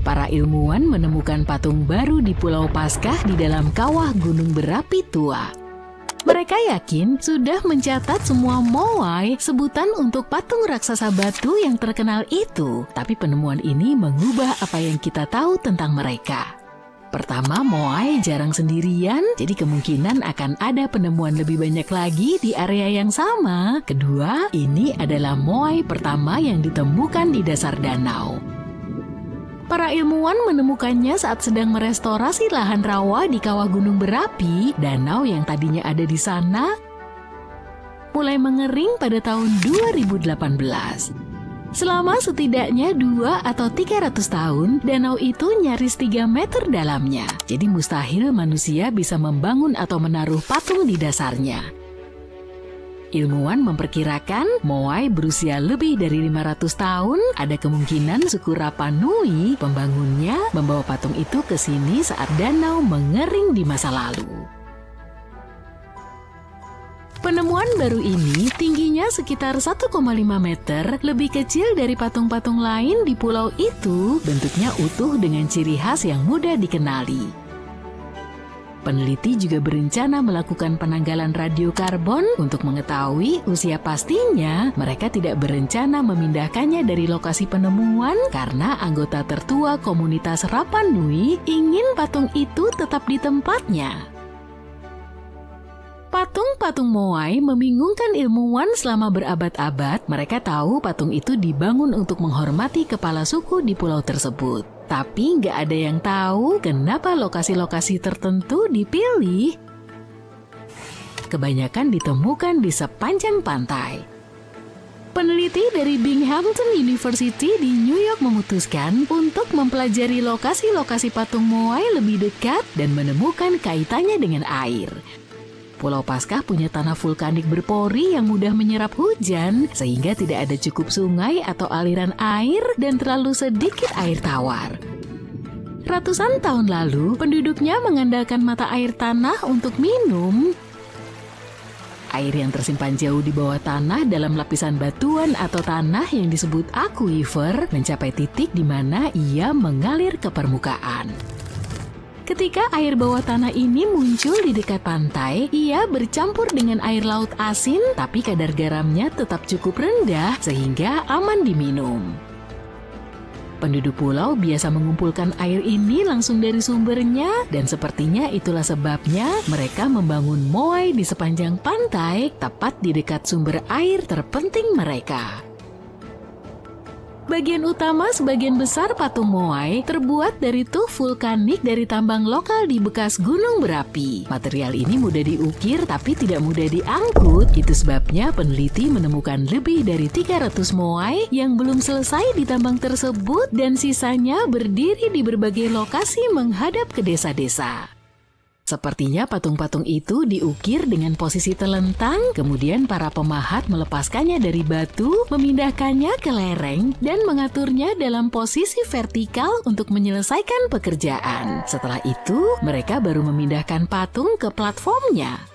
Para ilmuwan menemukan patung baru di Pulau Paskah di dalam kawah gunung berapi tua. Mereka yakin sudah mencatat semua moai, sebutan untuk patung raksasa batu yang terkenal itu. Tapi penemuan ini mengubah apa yang kita tahu tentang mereka. Pertama, moai jarang sendirian, jadi kemungkinan akan ada penemuan lebih banyak lagi di area yang sama. Kedua, ini adalah moai pertama yang ditemukan di dasar danau. Para ilmuwan menemukannya saat sedang merestorasi lahan rawa di kawah gunung berapi. Danau yang tadinya ada di sana mulai mengering pada tahun 2018. Selama setidaknya 2 atau 300 tahun, danau itu nyaris 3 meter dalamnya. Jadi mustahil manusia bisa membangun atau menaruh patung di dasarnya. Ilmuwan memperkirakan moai berusia lebih dari 500 tahun. Ada kemungkinan suku Rapa Nui, pembangunnya, membawa patung itu ke sini saat danau mengering di masa lalu. Penemuan baru ini tingginya sekitar 1,5 meter, lebih kecil dari patung-patung lain di pulau itu. Bentuknya utuh dengan ciri khas yang mudah dikenali. Peneliti juga berencana melakukan penanggalan radiokarbon untuk mengetahui usia pastinya. Mereka tidak berencana memindahkannya dari lokasi penemuan karena anggota tertua komunitas Rapa Nui ingin patung itu tetap di tempatnya. Patung-patung moai membingungkan ilmuwan selama berabad-abad. Mereka tahu patung itu dibangun untuk menghormati kepala suku di pulau tersebut. Tapi nggak ada yang tahu kenapa lokasi-lokasi tertentu dipilih. Kebanyakan ditemukan di sepanjang pantai. Peneliti dari Binghamton University di New York memutuskan untuk mempelajari lokasi-lokasi patung moai lebih dekat dan menemukan kaitannya dengan air. Pulau Paskah punya tanah vulkanik berpori yang mudah menyerap hujan, sehingga tidak ada cukup sungai atau aliran air dan terlalu sedikit air tawar. Ratusan tahun lalu, penduduknya mengandalkan mata air tanah untuk minum. Air yang tersimpan jauh di bawah tanah dalam lapisan batuan atau tanah yang disebut aquifer mencapai titik di mana ia mengalir ke permukaan. Ketika air bawah tanah ini muncul di dekat pantai, ia bercampur dengan air laut asin, tapi kadar garamnya tetap cukup rendah sehingga aman diminum. Penduduk pulau biasa mengumpulkan air ini langsung dari sumbernya, dan sepertinya itulah sebabnya mereka membangun moai di sepanjang pantai, tepat di dekat sumber air terpenting mereka. Bagian utama sebagian besar patung moai terbuat dari tuff vulkanik dari tambang lokal di bekas gunung berapi. Material ini mudah diukir tapi tidak mudah diangkut. Itu sebabnya peneliti menemukan lebih dari 300 moai yang belum selesai ditambang tersebut dan sisanya berdiri di berbagai lokasi menghadap ke desa-desa. Sepertinya patung-patung itu diukir dengan posisi telentang, kemudian para pemahat melepaskannya dari batu, memindahkannya ke lereng, dan mengaturnya dalam posisi vertikal untuk menyelesaikan pekerjaan. Setelah itu, mereka baru memindahkan patung ke platformnya.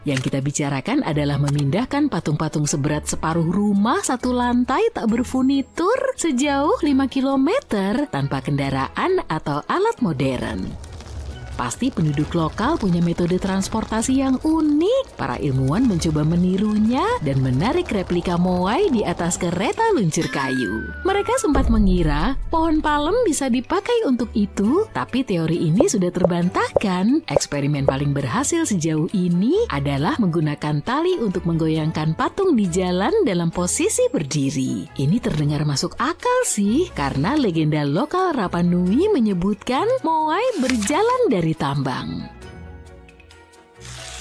Yang kita bicarakan adalah memindahkan patung-patung seberat separuh rumah satu lantai tak berfurnitur sejauh 5 km tanpa kendaraan atau alat modern. Pasti penduduk lokal punya metode transportasi yang unik. Para ilmuwan mencoba menirunya dan menarik replika moai di atas kereta luncur kayu. Mereka sempat mengira pohon palem bisa dipakai untuk itu, tapi teori ini sudah terbantahkan. Eksperimen paling berhasil sejauh ini adalah menggunakan tali untuk menggoyangkan patung di jalan dalam posisi berdiri. Ini terdengar masuk akal sih, karena legenda lokal Rapa Nui menyebutkan moai berjalan dari tambang.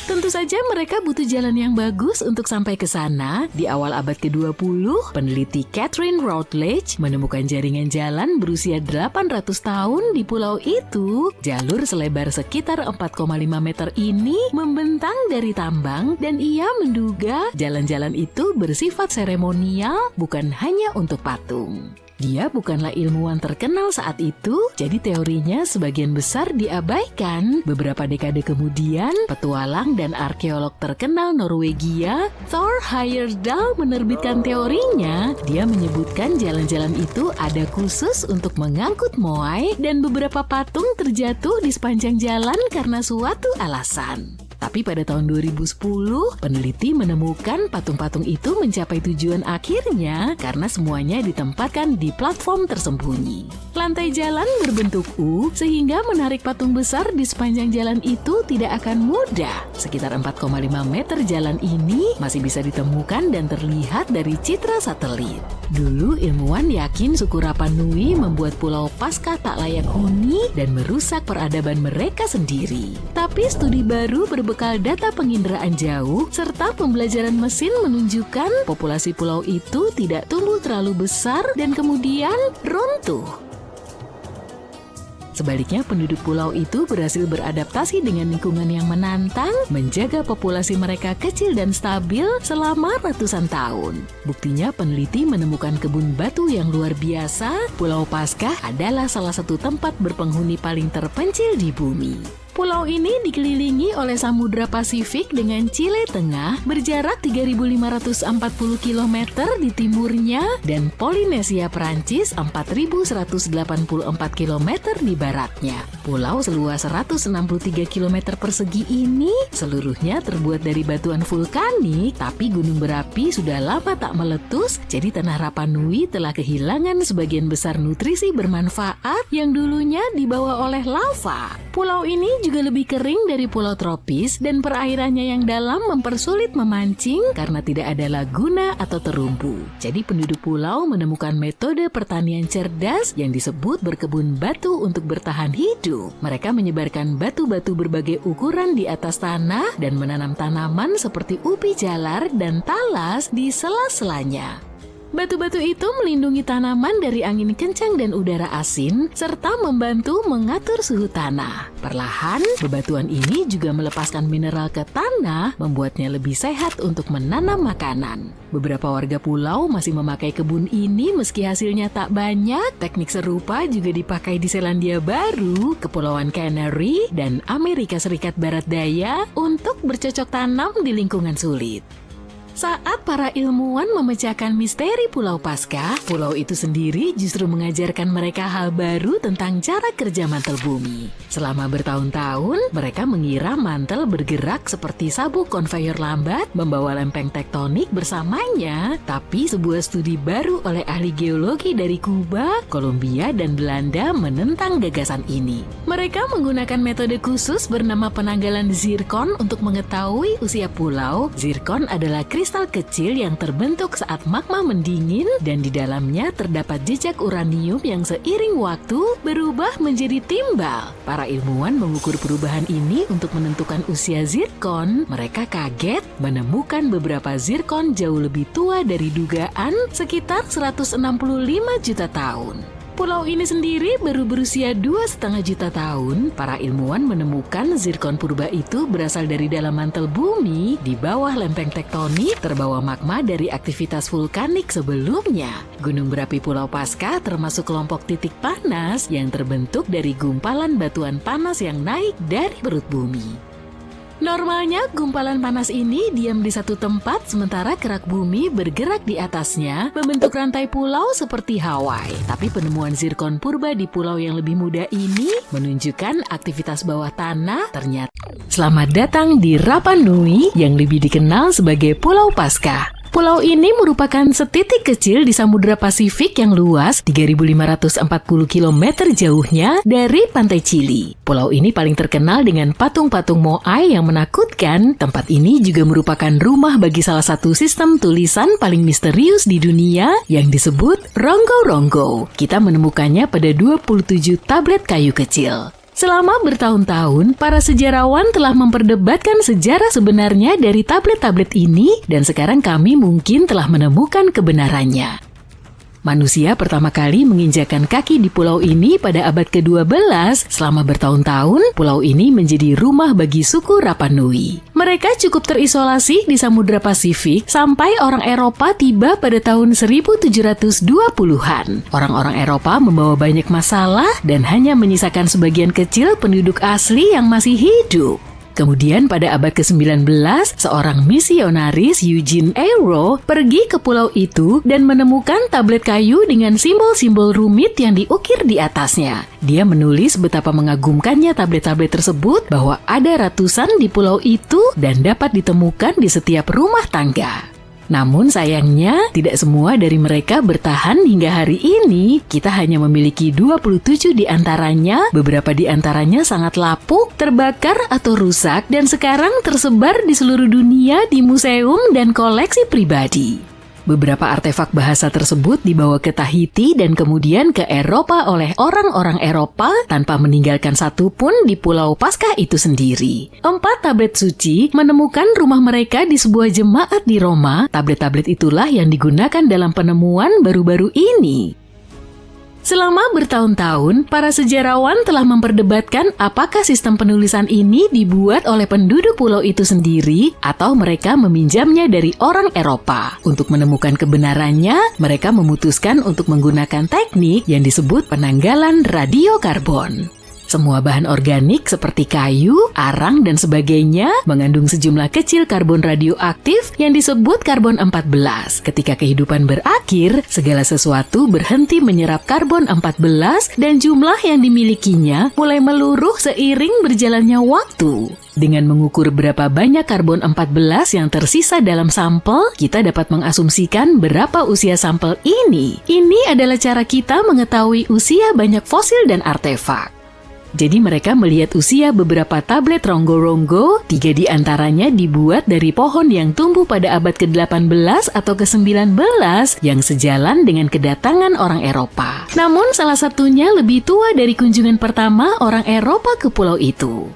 Tentu saja mereka butuh jalan yang bagus untuk sampai ke sana. Di awal abad ke-20, peneliti Catherine Routledge menemukan jaringan jalan berusia 800 tahun di pulau itu. Jalur selebar sekitar 4,5 meter ini membentang dari tambang dan ia menduga jalan-jalan itu bersifat seremonial, bukan hanya untuk patung. Dia bukanlah ilmuwan terkenal saat itu, jadi teorinya sebagian besar diabaikan. Beberapa dekade kemudian, petualang dan arkeolog terkenal Norwegia, Thor Heyerdahl menerbitkan teorinya. Dia menyebutkan jalan-jalan itu ada khusus untuk mengangkut moai dan beberapa patung terjatuh di sepanjang jalan karena suatu alasan. Tapi pada tahun 2010, peneliti menemukan patung-patung itu mencapai tujuan akhirnya karena semuanya ditempatkan di platform tersembunyi. Lantai jalan berbentuk U sehingga menarik patung besar di sepanjang jalan itu tidak akan mudah. Sekitar 4,5 meter jalan ini masih bisa ditemukan dan terlihat dari citra satelit. Dulu ilmuwan yakin suku Rapa Nui membuat Pulau Paskah tak layak huni dan merusak peradaban mereka sendiri. Tapi studi baru berbekal data penginderaan jauh serta pembelajaran mesin menunjukkan populasi pulau itu tidak tumbuh terlalu besar dan kemudian runtuh. Sebaliknya, penduduk pulau itu berhasil beradaptasi dengan lingkungan yang menantang, menjaga populasi mereka kecil dan stabil selama ratusan tahun. Buktinya, peneliti menemukan kebun batu yang luar biasa. Pulau Paskah adalah salah satu tempat berpenghuni paling terpencil di bumi. Pulau ini dikelilingi oleh Samudra Pasifik dengan Chile Tengah berjarak 3.540 km di timurnya dan Polinesia Prancis 4.184 km di baratnya. Pulau seluas 163 km persegi ini seluruhnya terbuat dari batuan vulkanik, tapi gunung berapi sudah lama tak meletus, jadi tanah Rapa Nui telah kehilangan sebagian besar nutrisi bermanfaat yang dulunya dibawa oleh lava. Pulau ini juga lebih kering dari pulau tropis dan perairannya yang dalam mempersulit memancing karena tidak ada laguna atau terumbu. Jadi penduduk pulau menemukan metode pertanian cerdas yang disebut berkebun batu untuk bertahan hidup. Mereka menyebarkan batu-batu berbagai ukuran di atas tanah dan menanam tanaman seperti ubi jalar dan talas di sela-selanya. Batu-batu itu melindungi tanaman dari angin kencang dan udara asin, serta membantu mengatur suhu tanah. Perlahan, bebatuan ini juga melepaskan mineral ke tanah, membuatnya lebih sehat untuk menanam makanan. Beberapa warga pulau masih memakai kebun ini meski hasilnya tak banyak. Teknik serupa juga dipakai di Selandia Baru, Kepulauan Canary, dan Amerika Serikat Barat Daya untuk bercocok tanam di lingkungan sulit. Saat para ilmuwan memecahkan misteri Pulau Paskah, pulau itu sendiri justru mengajarkan mereka hal baru tentang cara kerja mantel bumi. Selama bertahun-tahun, mereka mengira mantel bergerak seperti sabuk konveyor lambat membawa lempeng tektonik bersamanya. Tapi sebuah studi baru oleh ahli geologi dari Kuba, Kolombia, dan Belanda menentang gagasan ini. Mereka menggunakan metode khusus bernama penanggalan zirkon untuk mengetahui usia pulau. Zirkon adalah kristal kecil yang terbentuk saat magma mendingin dan di dalamnya terdapat jejak uranium yang seiring waktu berubah menjadi timbal. Para ilmuwan mengukur perubahan ini untuk menentukan usia zirkon. Mereka kaget menemukan beberapa zirkon jauh lebih tua dari dugaan, sekitar 165 juta tahun. Pulau ini sendiri baru berusia 2,5 juta tahun. Para ilmuwan menemukan zirkon purba itu berasal dari dalam mantel bumi di bawah lempeng tektonik terbawa magma dari aktivitas vulkanik sebelumnya. Gunung berapi Pulau Paskah termasuk kelompok titik panas yang terbentuk dari gumpalan batuan panas yang naik dari perut bumi. Normalnya, gumpalan panas ini diam di satu tempat sementara kerak bumi bergerak di atasnya, membentuk rantai pulau seperti Hawaii. Tapi penemuan zirkon purba di pulau yang lebih muda ini menunjukkan aktivitas bawah tanah ternyata. Selamat datang di Rapa Nui yang lebih dikenal sebagai Pulau Paskah. Pulau ini merupakan setitik kecil di Samudra Pasifik yang luas 3.540 km jauhnya dari pantai Chili. Pulau ini paling terkenal dengan patung-patung moai yang menakutkan. Tempat ini juga merupakan rumah bagi salah satu sistem tulisan paling misterius di dunia yang disebut Rongo-Rongo. Kita menemukannya pada 27 tablet kayu kecil. Selama bertahun-tahun, para sejarawan telah memperdebatkan sejarah sebenarnya dari tablet-tablet ini dan sekarang kami mungkin telah menemukan kebenarannya. Manusia pertama kali menginjakan kaki di pulau ini pada abad ke-12. Selama bertahun-tahun, pulau ini menjadi rumah bagi suku Rapa Nui. Mereka cukup terisolasi di Samudra Pasifik sampai orang Eropa tiba pada tahun 1720-an. Orang-orang Eropa membawa banyak masalah dan hanya menyisakan sebagian kecil penduduk asli yang masih hidup. Kemudian pada abad ke-19, seorang misionaris Eugene Eyre pergi ke pulau itu dan menemukan tablet kayu dengan simbol-simbol rumit yang diukir di atasnya. Dia menulis betapa mengagumkannya tablet-tablet tersebut, bahwa ada ratusan di pulau itu dan dapat ditemukan di setiap rumah tangga. Namun sayangnya, tidak semua dari mereka bertahan hingga hari ini. Kita hanya memiliki 27 di antaranya, beberapa di antaranya sangat lapuk, terbakar atau rusak, dan sekarang tersebar di seluruh dunia di museum dan koleksi pribadi. Beberapa artefak bahasa tersebut dibawa ke Tahiti dan kemudian ke Eropa oleh orang-orang Eropa tanpa meninggalkan satu pun di Pulau Paskah itu sendiri. 4 tablet suci menemukan rumah mereka di sebuah jemaat di Roma. Tablet-tablet itulah yang digunakan dalam penemuan baru-baru ini. Selama bertahun-tahun, para sejarawan telah memperdebatkan apakah sistem penulisan ini dibuat oleh penduduk pulau itu sendiri atau mereka meminjamnya dari orang Eropa. Untuk menemukan kebenarannya, mereka memutuskan untuk menggunakan teknik yang disebut penanggalan radiokarbon. Semua bahan organik seperti kayu, arang, dan sebagainya mengandung sejumlah kecil karbon radioaktif yang disebut karbon 14. Ketika kehidupan berakhir, segala sesuatu berhenti menyerap karbon 14 dan jumlah yang dimilikinya mulai meluruh seiring berjalannya waktu. Dengan mengukur berapa banyak karbon 14 yang tersisa dalam sampel, kita dapat mengasumsikan berapa usia sampel ini. Ini adalah cara kita mengetahui usia banyak fosil dan artefak. Jadi mereka melihat usia beberapa tablet ronggo-ronggo, 3 di antaranya dibuat dari pohon yang tumbuh pada abad ke-18 atau ke-19 yang sejalan dengan kedatangan orang Eropa. Namun salah satunya lebih tua dari kunjungan pertama orang Eropa ke pulau itu.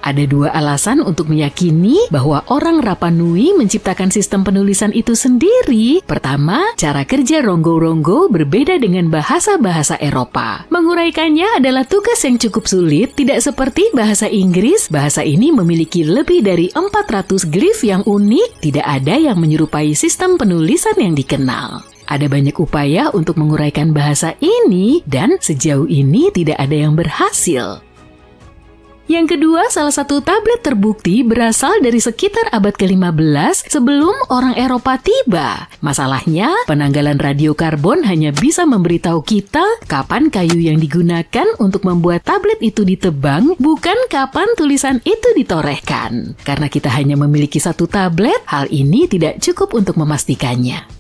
Ada 2 alasan untuk meyakini bahwa orang Rapa Nui menciptakan sistem penulisan itu sendiri. Pertama, cara kerja ronggo-ronggo berbeda dengan bahasa-bahasa Eropa. Menguraikannya adalah tugas yang cukup sulit, tidak seperti bahasa Inggris. Bahasa ini memiliki lebih dari 400 glif yang unik, tidak ada yang menyerupai sistem penulisan yang dikenal. Ada banyak upaya untuk menguraikan bahasa ini, dan sejauh ini tidak ada yang berhasil. Yang kedua, salah satu tablet terbukti berasal dari sekitar abad ke-15 sebelum orang Eropa tiba. Masalahnya, penanggalan radiokarbon hanya bisa memberitahu kita kapan kayu yang digunakan untuk membuat tablet itu ditebang, bukan kapan tulisan itu ditorehkan. Karena kita hanya memiliki satu tablet, hal ini tidak cukup untuk memastikannya.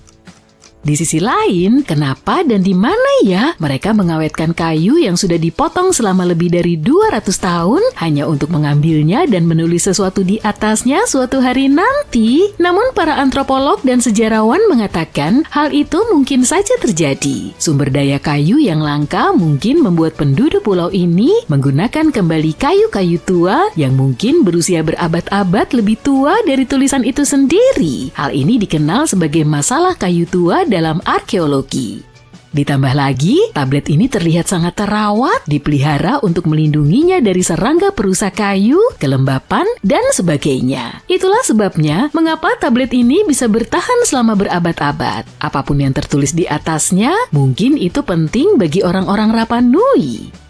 Di sisi lain, kenapa dan di mana ya mereka mengawetkan kayu yang sudah dipotong selama lebih dari 200 tahun hanya untuk mengambilnya dan menulis sesuatu di atasnya suatu hari nanti? Namun para antropolog dan sejarawan mengatakan hal itu mungkin saja terjadi. Sumber daya kayu yang langka mungkin membuat penduduk pulau ini menggunakan kembali kayu-kayu tua yang mungkin berusia berabad-abad lebih tua dari tulisan itu sendiri. Hal ini dikenal sebagai masalah kayu tua dalam arkeologi. Ditambah lagi, tablet ini terlihat sangat terawat, dipelihara untuk melindunginya dari serangga perusak kayu, kelembapan, dan sebagainya. Itulah sebabnya mengapa tablet ini bisa bertahan selama berabad-abad. Apapun yang tertulis di atasnya, mungkin itu penting bagi orang-orang Rapa Nui.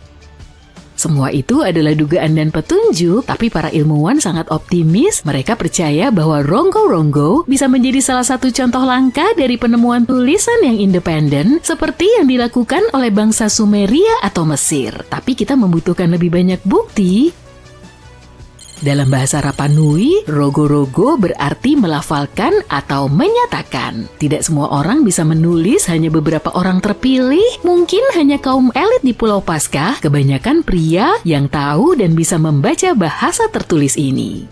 Semua itu adalah dugaan dan petunjuk, tapi para ilmuwan sangat optimis. Mereka percaya bahwa ronggo-ronggo bisa menjadi salah satu contoh langka dari penemuan tulisan yang independen seperti yang dilakukan oleh bangsa Sumeria atau Mesir. Tapi kita membutuhkan lebih banyak bukti. Dalam bahasa Rapa Nui, rogo-rogo berarti melafalkan atau menyatakan. Tidak semua orang bisa menulis, hanya beberapa orang terpilih, mungkin hanya kaum elit di Pulau Paskah, kebanyakan pria yang tahu dan bisa membaca bahasa tertulis ini.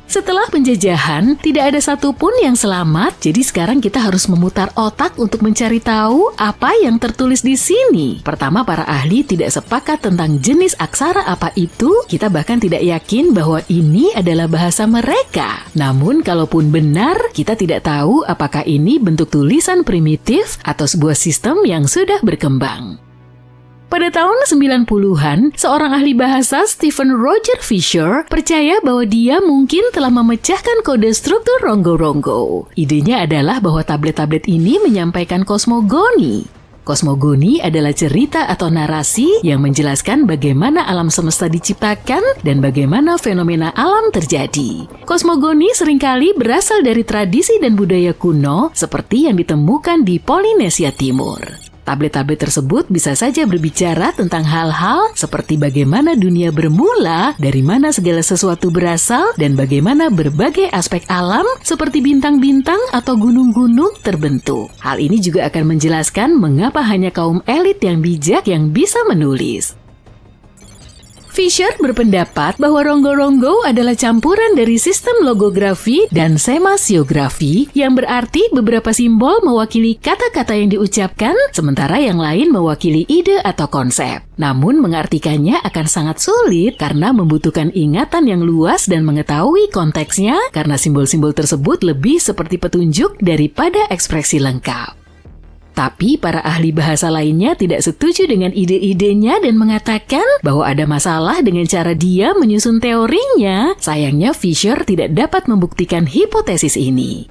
Setelah penjajahan, tidak ada satupun yang selamat, jadi sekarang kita harus memutar otak untuk mencari tahu apa yang tertulis di sini. Pertama, para ahli tidak sepakat tentang jenis aksara apa itu, kita bahkan tidak yakin bahwa ini adalah bahasa mereka. Namun, kalaupun benar, kita tidak tahu apakah ini bentuk tulisan primitif atau sebuah sistem yang sudah berkembang. Pada tahun 90-an, seorang ahli bahasa Stephen Roger Fisher percaya bahwa dia mungkin telah memecahkan kode struktur ronggo-ronggo. Idenya adalah bahwa tablet-tablet ini menyampaikan kosmogoni. Kosmogoni adalah cerita atau narasi yang menjelaskan bagaimana alam semesta diciptakan dan bagaimana fenomena alam terjadi. Kosmogoni seringkali berasal dari tradisi dan budaya kuno seperti yang ditemukan di Polinesia Timur. Tablet-tablet tersebut bisa saja berbicara tentang hal-hal seperti bagaimana dunia bermula, dari mana segala sesuatu berasal, dan bagaimana berbagai aspek alam seperti bintang-bintang atau gunung-gunung terbentuk. Hal ini juga akan menjelaskan mengapa hanya kaum elit yang bijak yang bisa menulis. Fisher berpendapat bahwa ronggo-ronggo adalah campuran dari sistem logografi dan semasiografi yang berarti beberapa simbol mewakili kata-kata yang diucapkan, sementara yang lain mewakili ide atau konsep. Namun mengartikannya akan sangat sulit karena membutuhkan ingatan yang luas dan mengetahui konteksnya karena simbol-simbol tersebut lebih seperti petunjuk daripada ekspresi lengkap. Tapi para ahli bahasa lainnya tidak setuju dengan ide-idenya dan mengatakan bahwa ada masalah dengan cara dia menyusun teorinya. Sayangnya Fisher tidak dapat membuktikan hipotesis ini.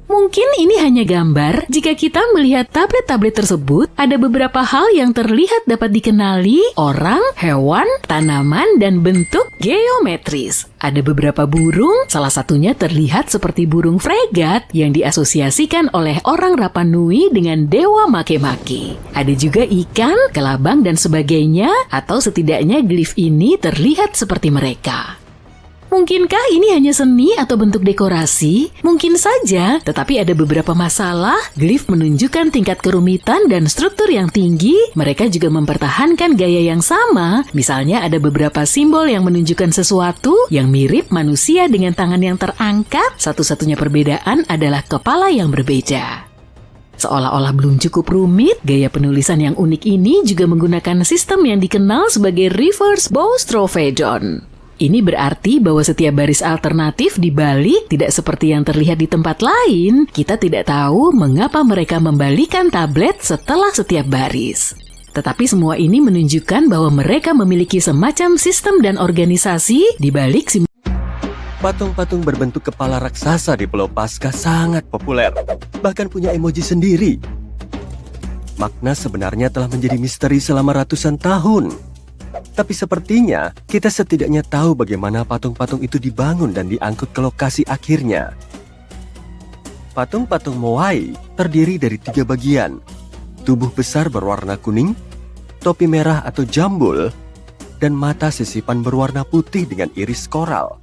Mungkin ini hanya gambar. Jika kita melihat tablet-tablet tersebut, ada beberapa hal yang terlihat dapat dikenali: orang, hewan, tanaman, dan bentuk geometris. Ada beberapa burung, salah satunya terlihat seperti burung fregat yang diasosiasikan oleh orang Rapa Nui dengan dewa make-make. Ada juga ikan, kelabang, dan sebagainya, atau setidaknya glif ini terlihat seperti mereka. Mungkinkah ini hanya seni atau bentuk dekorasi? Mungkin saja, tetapi ada beberapa masalah. Glif menunjukkan tingkat kerumitan dan struktur yang tinggi. Mereka juga mempertahankan gaya yang sama. Misalnya ada beberapa simbol yang menunjukkan sesuatu yang mirip manusia dengan tangan yang terangkat. Satu-satunya perbedaan adalah kepala yang berbeda. Seolah-olah belum cukup rumit, gaya penulisan yang unik ini juga menggunakan sistem yang dikenal sebagai reverse boustrophedon. Ini berarti bahwa setiap baris alternatif dibalik tidak seperti yang terlihat di tempat lain. Kita tidak tahu mengapa mereka membalikan tablet setelah setiap baris. Tetapi semua ini menunjukkan bahwa mereka memiliki semacam sistem dan organisasi di balik Patung-patung berbentuk kepala raksasa di Pulau Paskah sangat populer, bahkan punya emoji sendiri. Makna sebenarnya telah menjadi misteri selama ratusan tahun. Tapi sepertinya kita setidaknya tahu bagaimana patung-patung itu dibangun dan diangkut ke lokasi akhirnya. Patung-patung Moai terdiri dari 3 bagian: tubuh besar berwarna kuning, topi merah atau jambul, dan mata sisipan berwarna putih dengan iris koral.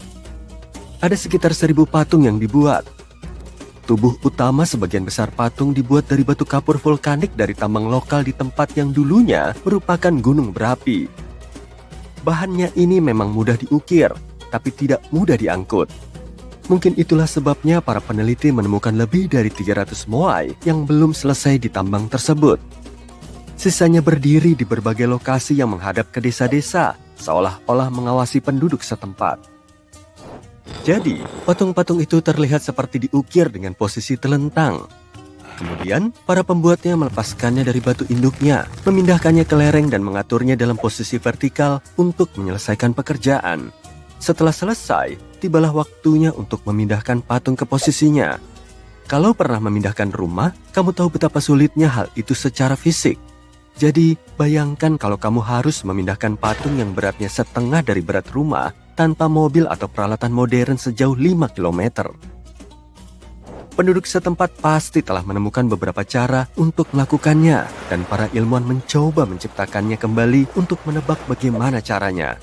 Ada sekitar 1000 patung yang dibuat. Tubuh utama sebagian besar patung dibuat dari batu kapur vulkanik dari tambang lokal di tempat yang dulunya merupakan gunung berapi. Bahannya ini memang mudah diukir, tapi tidak mudah diangkut. Mungkin itulah sebabnya para peneliti menemukan lebih dari 300 moai yang belum selesai ditambang tersebut. Sisanya berdiri di berbagai lokasi yang menghadap ke desa-desa, seolah-olah mengawasi penduduk setempat. Jadi, patung-patung itu terlihat seperti diukir dengan posisi telentang. Kemudian, para pembuatnya melepaskannya dari batu induknya, memindahkannya ke lereng dan mengaturnya dalam posisi vertikal untuk menyelesaikan pekerjaan. Setelah selesai, tibalah waktunya untuk memindahkan patung ke posisinya. Kalau pernah memindahkan rumah, kamu tahu betapa sulitnya hal itu secara fisik. Jadi, bayangkan kalau kamu harus memindahkan patung yang beratnya setengah dari berat rumah tanpa mobil atau peralatan modern sejauh 5 km. Penduduk setempat pasti telah menemukan beberapa cara untuk melakukannya, dan para ilmuwan mencoba menciptakannya kembali untuk menebak bagaimana caranya.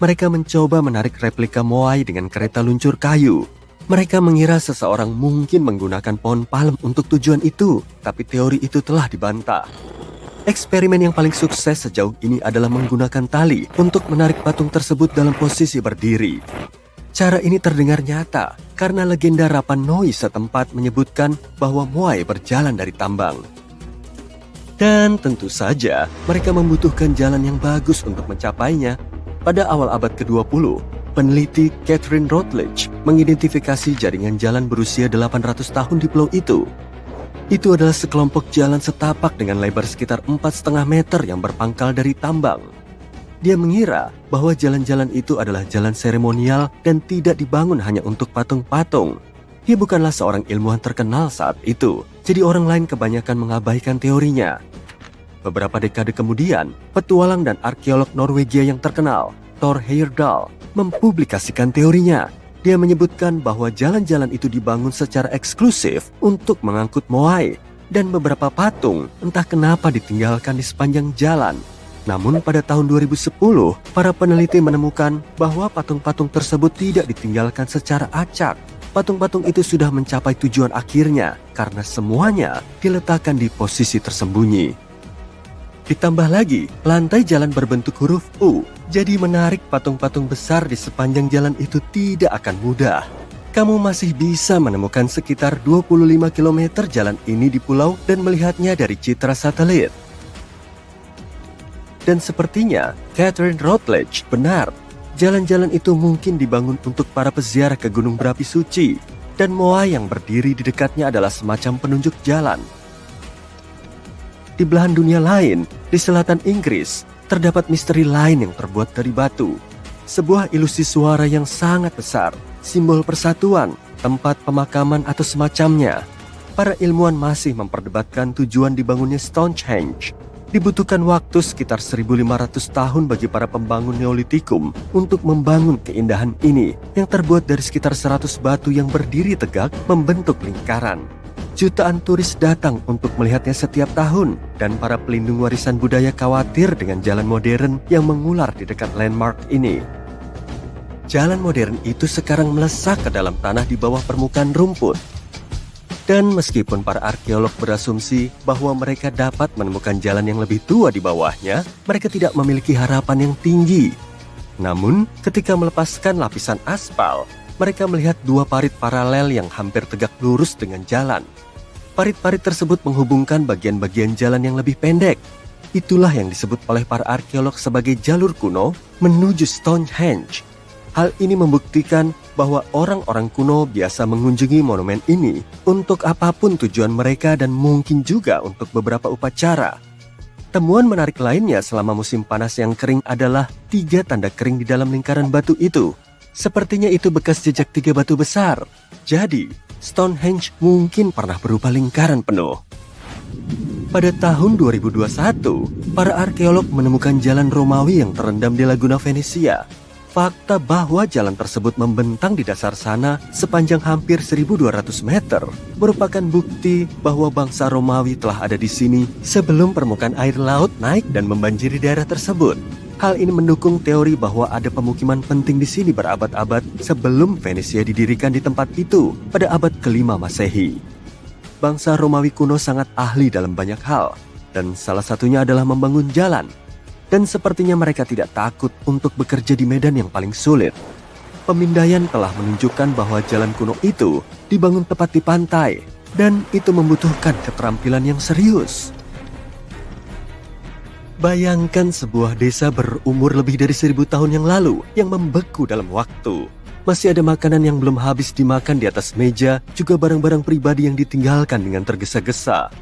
Mereka mencoba menarik replika moai dengan kereta luncur kayu. Mereka mengira seseorang mungkin menggunakan pohon palem untuk tujuan itu, tapi teori itu telah dibantah. Eksperimen yang paling sukses sejauh ini adalah menggunakan tali untuk menarik patung tersebut dalam posisi berdiri. Cara ini terdengar nyata karena legenda Rapa Nui setempat menyebutkan bahwa Moai berjalan dari tambang. Dan tentu saja mereka membutuhkan jalan yang bagus untuk mencapainya. Pada awal abad ke-20, peneliti Catherine Routledge mengidentifikasi jaringan jalan berusia 800 tahun di pulau itu. Itu adalah sekelompok jalan setapak dengan lebar sekitar 4,5 meter yang berpangkal dari tambang. Dia mengira bahwa jalan-jalan itu adalah jalan seremonial dan tidak dibangun hanya untuk patung-patung. Dia bukanlah seorang ilmuwan terkenal saat itu, jadi orang lain kebanyakan mengabaikan teorinya. Beberapa dekade kemudian, petualang dan arkeolog Norwegia yang terkenal, Thor Heyerdahl, mempublikasikan teorinya. Dia menyebutkan bahwa jalan-jalan itu dibangun secara eksklusif untuk mengangkut Moai, dan beberapa patung entah kenapa ditinggalkan di sepanjang jalan. Namun pada tahun 2010, para peneliti menemukan bahwa patung-patung tersebut tidak ditinggalkan secara acak. Patung-patung itu sudah mencapai tujuan akhirnya karena semuanya diletakkan di posisi tersembunyi. Ditambah lagi, lantai jalan berbentuk huruf U, jadi menarik patung-patung besar di sepanjang jalan itu tidak akan mudah. Kamu masih bisa menemukan sekitar 25 km jalan ini di pulau dan melihatnya dari citra satelit. Dan sepertinya Catherine Routledge benar. Jalan-jalan itu mungkin dibangun untuk para peziarah ke gunung berapi suci. Dan Moai yang berdiri di dekatnya adalah semacam penunjuk jalan. Di belahan dunia lain, di selatan Inggris, terdapat misteri lain yang terbuat dari batu. Sebuah ilusi suara yang sangat besar, simbol persatuan, tempat pemakaman atau semacamnya. Para ilmuwan masih memperdebatkan tujuan dibangunnya Stonehenge. Dibutuhkan waktu sekitar 1.500 tahun bagi para pembangun Neolitikum untuk membangun keindahan ini yang terbuat dari sekitar 100 batu yang berdiri tegak membentuk lingkaran. Jutaan turis datang untuk melihatnya setiap tahun dan para pelindung warisan budaya khawatir dengan jalan modern yang mengular di dekat landmark ini. Jalan modern itu sekarang melesak ke dalam tanah di bawah permukaan rumput. Dan meskipun para arkeolog berasumsi bahwa mereka dapat menemukan jalan yang lebih tua di bawahnya, mereka tidak memiliki harapan yang tinggi. Namun, ketika melepaskan lapisan aspal, mereka melihat dua parit paralel yang hampir tegak lurus dengan jalan. Parit-parit tersebut menghubungkan bagian-bagian jalan yang lebih pendek. Itulah yang disebut oleh para arkeolog sebagai jalur kuno menuju Stonehenge. Hal ini membuktikan bahwa orang-orang kuno biasa mengunjungi monumen ini untuk apapun tujuan mereka dan mungkin juga untuk beberapa upacara. Temuan menarik lainnya selama musim panas yang kering adalah 3 tanda kering di dalam lingkaran batu itu. Sepertinya itu bekas jejak 3 batu besar. Jadi, Stonehenge mungkin pernah berupa lingkaran penuh. Pada tahun 2021, para arkeolog menemukan jalan Romawi yang terendam di Laguna Venesia. Fakta bahwa jalan tersebut membentang di dasar sana sepanjang hampir 1.200 meter merupakan bukti bahwa bangsa Romawi telah ada di sini sebelum permukaan air laut naik dan membanjiri daerah tersebut. Hal ini mendukung teori bahwa ada pemukiman penting di sini berabad-abad sebelum Venesia didirikan di tempat itu pada abad ke-5 Masehi. Bangsa Romawi kuno sangat ahli dalam banyak hal, dan salah satunya adalah membangun jalan. Dan sepertinya mereka tidak takut untuk bekerja di medan yang paling sulit. Pemindaian telah menunjukkan bahwa jalan kuno itu dibangun tepat di pantai, dan itu membutuhkan keterampilan yang serius. Bayangkan sebuah desa berumur lebih dari 1.000 tahun yang lalu yang membeku dalam waktu. Masih ada makanan yang belum habis dimakan di atas meja, juga barang-barang pribadi yang ditinggalkan dengan tergesa-gesa.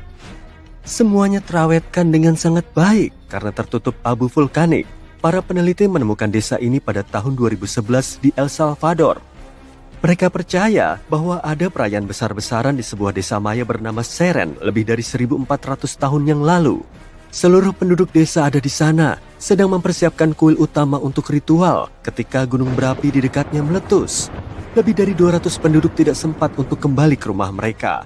Semuanya terawetkan dengan sangat baik karena tertutup abu vulkanik. Para peneliti menemukan desa ini pada tahun 2011 di El Salvador. Mereka percaya bahwa ada perayaan besar-besaran di sebuah desa maya bernama Seren lebih dari 1.400 tahun yang lalu. Seluruh penduduk desa ada di sana, sedang mempersiapkan kuil utama untuk ritual ketika gunung berapi di dekatnya meletus. Lebih dari 200 penduduk tidak sempat untuk kembali ke rumah mereka.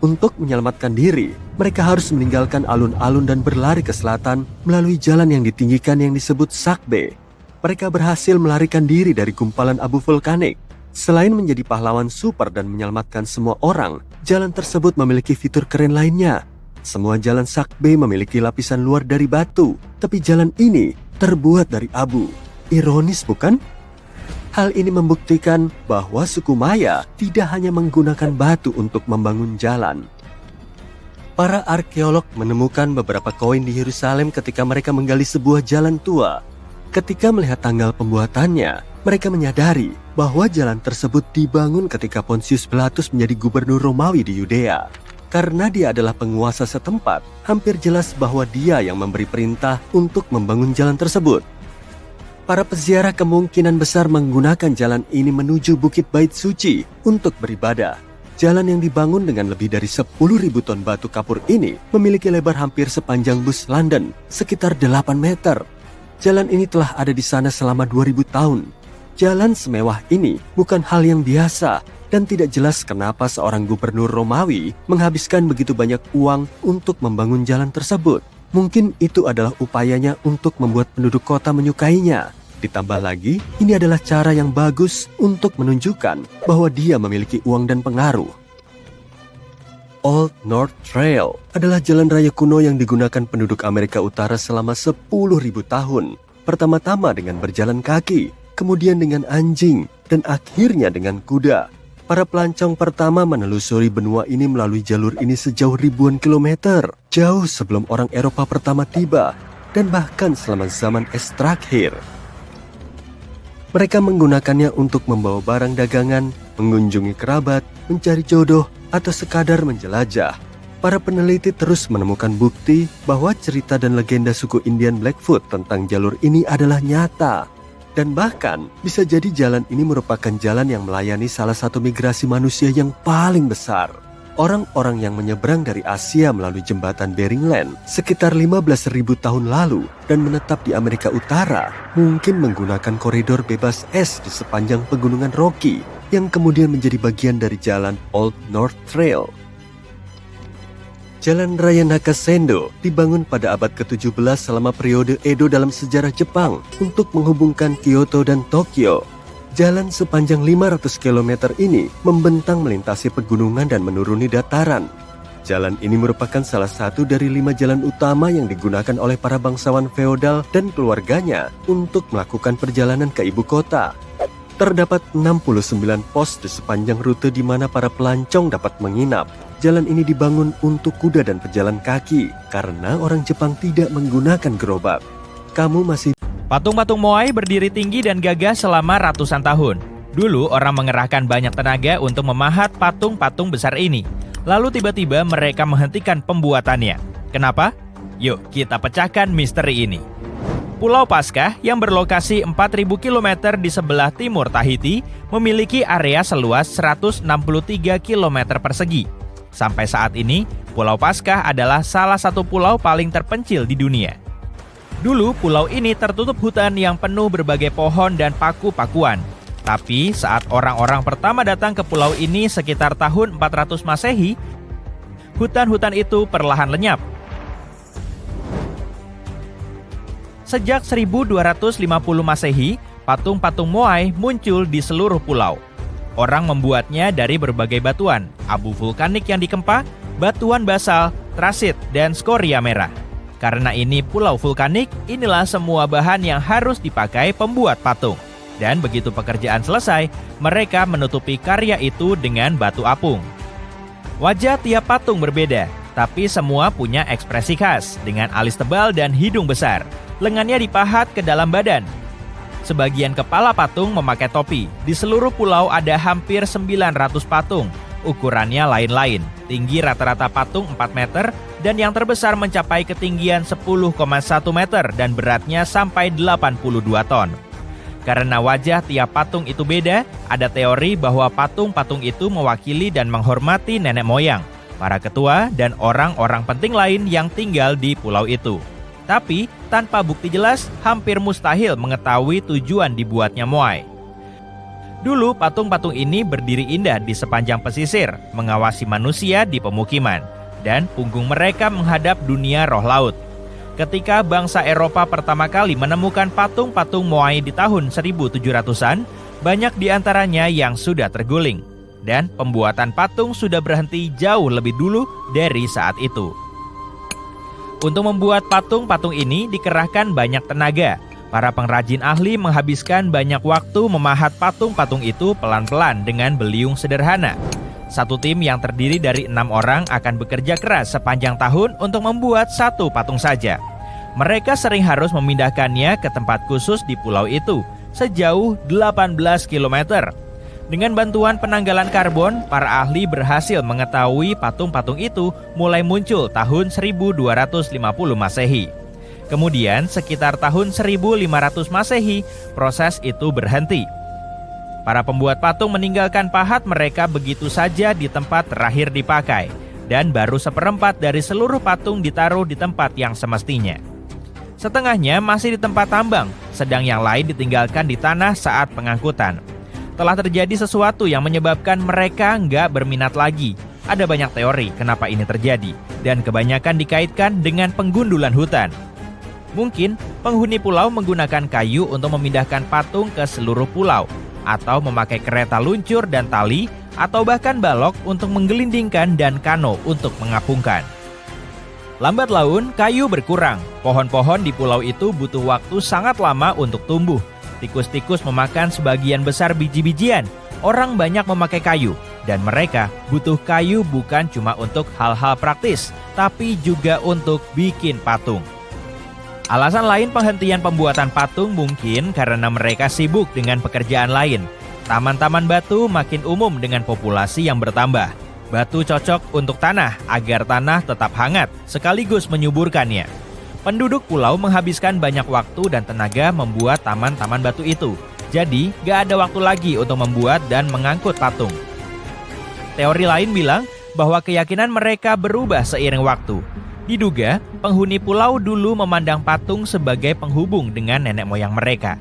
Untuk menyelamatkan diri, mereka harus meninggalkan alun-alun dan berlari ke selatan melalui jalan yang ditinggikan yang disebut Sakbe. Mereka berhasil melarikan diri dari gumpalan abu vulkanik. Selain menjadi pahlawan super dan menyelamatkan semua orang, jalan tersebut memiliki fitur keren lainnya. Semua jalan Sakbe memiliki lapisan luar dari batu, tapi jalan ini terbuat dari abu. Ironis bukan? Hal ini membuktikan bahwa suku Maya tidak hanya menggunakan batu untuk membangun jalan. Para arkeolog menemukan beberapa koin di Yerusalem ketika mereka menggali sebuah jalan tua. Ketika melihat tanggal pembuatannya, mereka menyadari bahwa jalan tersebut dibangun ketika Pontius Pilatus menjadi gubernur Romawi di Yudea. Karena dia adalah penguasa setempat, hampir jelas bahwa dia yang memberi perintah untuk membangun jalan tersebut. Para peziarah kemungkinan besar menggunakan jalan ini menuju Bukit Bait Suci untuk beribadah. Jalan yang dibangun dengan lebih dari 10.000 ton batu kapur ini memiliki lebar hampir sepanjang bus London, sekitar 8 meter. Jalan ini telah ada di sana selama 2000 tahun. Jalan semewah ini bukan hal yang biasa dan tidak jelas kenapa seorang gubernur Romawi menghabiskan begitu banyak uang untuk membangun jalan tersebut. Mungkin itu adalah upayanya untuk membuat penduduk kota menyukainya. Ditambah lagi, ini adalah cara yang bagus untuk menunjukkan bahwa dia memiliki uang dan pengaruh. Old North Trail adalah jalan raya kuno yang digunakan penduduk Amerika Utara selama 10.000 tahun. Pertama-tama dengan berjalan kaki, kemudian dengan anjing, dan akhirnya dengan kuda. Para pelancong pertama menelusuri benua ini melalui jalur ini sejauh ribuan kilometer, jauh sebelum orang Eropa pertama tiba, dan bahkan selama zaman es terakhir. Mereka menggunakannya untuk membawa barang dagangan, mengunjungi kerabat, mencari jodoh, atau sekadar menjelajah. Para peneliti terus menemukan bukti bahwa cerita dan legenda suku Indian Blackfoot tentang jalur ini adalah nyata. Dan bahkan bisa jadi jalan ini merupakan jalan yang melayani salah satu migrasi manusia yang paling besar. Orang-orang yang menyeberang dari Asia melalui jembatan Bering Land sekitar 15.000 tahun lalu dan menetap di Amerika Utara mungkin menggunakan koridor bebas es di sepanjang pegunungan Rocky yang kemudian menjadi bagian dari jalan Old North Trail. Jalan Raya Nakasendo dibangun pada abad ke-17 selama periode Edo dalam sejarah Jepang untuk menghubungkan Kyoto dan Tokyo. Jalan sepanjang 500 km ini membentang melintasi pegunungan dan menuruni dataran. Jalan ini merupakan salah satu dari 5 jalan utama yang digunakan oleh para bangsawan feodal dan keluarganya untuk melakukan perjalanan ke ibu kota. Terdapat 69 pos di sepanjang rute di mana para pelancong dapat menginap. Jalan ini dibangun untuk kuda dan pejalan kaki karena orang Jepang tidak menggunakan gerobak. Patung-patung Moai berdiri tinggi dan gagah selama ratusan tahun. Dulu orang mengerahkan banyak tenaga untuk memahat patung-patung besar ini. Lalu tiba-tiba mereka menghentikan pembuatannya. Kenapa? Yuk kita pecahkan misteri ini. Pulau Paskah yang berlokasi 4.000 km di sebelah timur Tahiti memiliki area seluas 163 km persegi. Sampai saat ini, Pulau Paskah adalah salah satu pulau paling terpencil di dunia. Dulu, pulau ini tertutup hutan yang penuh berbagai pohon dan paku-pakuan. Tapi saat orang-orang pertama datang ke pulau ini sekitar tahun 400 Masehi, hutan-hutan itu perlahan lenyap. Sejak 1250 Masehi, patung-patung Moai muncul di seluruh pulau. Orang membuatnya dari berbagai batuan, abu vulkanik yang dikempa, batuan basal, trasit, dan skoria merah. Karena ini pulau vulkanik, inilah semua bahan yang harus dipakai pembuat patung. Dan begitu pekerjaan selesai, mereka menutupi karya itu dengan batu apung. Wajah tiap patung berbeda, tapi semua punya ekspresi khas dengan alis tebal dan hidung besar. Lengannya dipahat ke dalam badan. Sebagian kepala patung memakai topi. Di seluruh pulau ada hampir 900 patung. Ukurannya lain-lain. Tinggi rata-rata patung 4 meter dan yang terbesar mencapai ketinggian 10,1 meter dan beratnya sampai 82 ton. Karena wajah tiap patung itu beda, ada teori bahwa patung-patung itu mewakili dan menghormati nenek moyang, para ketua, dan orang-orang penting lain yang tinggal di pulau itu. Tapi, tanpa bukti jelas, hampir mustahil mengetahui tujuan dibuatnya Moai. Dulu, patung-patung ini berdiri indah di sepanjang pesisir, mengawasi manusia di pemukiman, dan punggung mereka menghadap dunia roh laut. Ketika bangsa Eropa pertama kali menemukan patung-patung Moai di tahun 1700-an, banyak di antaranya yang sudah terguling, dan pembuatan patung sudah berhenti jauh lebih dulu dari saat itu. Untuk membuat patung-patung ini dikerahkan banyak tenaga. Para pengrajin ahli menghabiskan banyak waktu memahat patung-patung itu pelan-pelan dengan beliung sederhana. Satu tim yang terdiri dari 6 orang akan bekerja keras sepanjang tahun untuk membuat satu patung saja. Mereka sering harus memindahkannya ke tempat khusus di pulau itu, sejauh 18 km. Dengan bantuan penanggalan karbon, para ahli berhasil mengetahui patung-patung itu mulai muncul tahun 1250 Masehi. Kemudian, sekitar tahun 1500 Masehi, proses itu berhenti. Para pembuat patung meninggalkan pahat mereka begitu saja di tempat terakhir dipakai, dan baru seperempat dari seluruh patung ditaruh di tempat yang semestinya. Setengahnya masih di tempat tambang, sedang yang lain ditinggalkan di tanah saat pengangkutan. Telah terjadi sesuatu yang menyebabkan mereka nggak berminat lagi. Ada banyak teori kenapa ini terjadi, dan kebanyakan dikaitkan dengan penggundulan hutan. Mungkin penghuni pulau menggunakan kayu untuk memindahkan patung ke seluruh pulau, atau memakai kereta luncur dan tali, atau bahkan balok untuk menggelindingkan dan kano untuk mengapungkan. Lambat laun, kayu berkurang. Pohon-pohon di pulau itu butuh waktu sangat lama untuk tumbuh. Tikus-tikus memakan sebagian besar biji-bijian. Orang banyak memakai kayu, dan mereka butuh kayu bukan cuma untuk hal-hal praktis, tapi juga untuk bikin patung. Alasan lain penghentian pembuatan patung mungkin karena mereka sibuk dengan pekerjaan lain. Taman-taman batu makin umum dengan populasi yang bertambah. Batu cocok untuk tanah agar tanah tetap hangat sekaligus menyuburkannya. Penduduk pulau menghabiskan banyak waktu dan tenaga membuat taman-taman batu itu. Jadi, gak ada waktu lagi untuk membuat dan mengangkut patung. Teori lain bilang bahwa keyakinan mereka berubah seiring waktu. Diduga, penghuni pulau dulu memandang patung sebagai penghubung dengan nenek moyang mereka.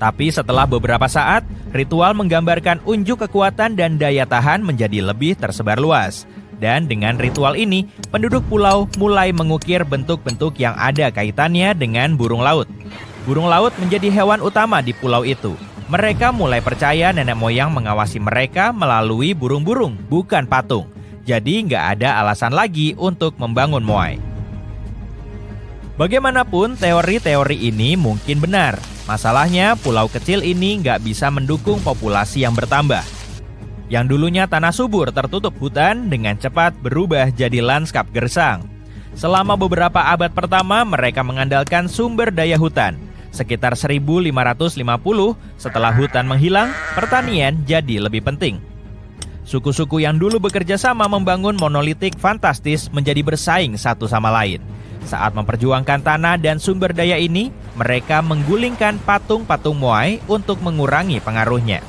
Tapi setelah beberapa saat, ritual menggambarkan unjuk kekuatan dan daya tahan menjadi lebih tersebar luas. Dan dengan ritual ini, penduduk pulau mulai mengukir bentuk-bentuk yang ada kaitannya dengan burung laut. Burung laut menjadi hewan utama di pulau itu. Mereka mulai percaya nenek moyang mengawasi mereka melalui burung-burung, bukan patung. Jadi nggak ada alasan lagi untuk membangun moai. Bagaimanapun teori-teori ini mungkin benar. Masalahnya pulau kecil ini nggak bisa mendukung populasi yang bertambah. Yang dulunya tanah subur tertutup hutan dengan cepat berubah jadi lanskap gersang. Selama beberapa abad pertama mereka mengandalkan sumber daya hutan. Sekitar 1550 setelah hutan menghilang, pertanian jadi lebih penting. Suku-suku yang dulu bekerja sama membangun monolitik fantastis menjadi bersaing satu sama lain. Saat memperjuangkan tanah dan sumber daya ini, mereka menggulingkan patung-patung moai untuk mengurangi pengaruhnya.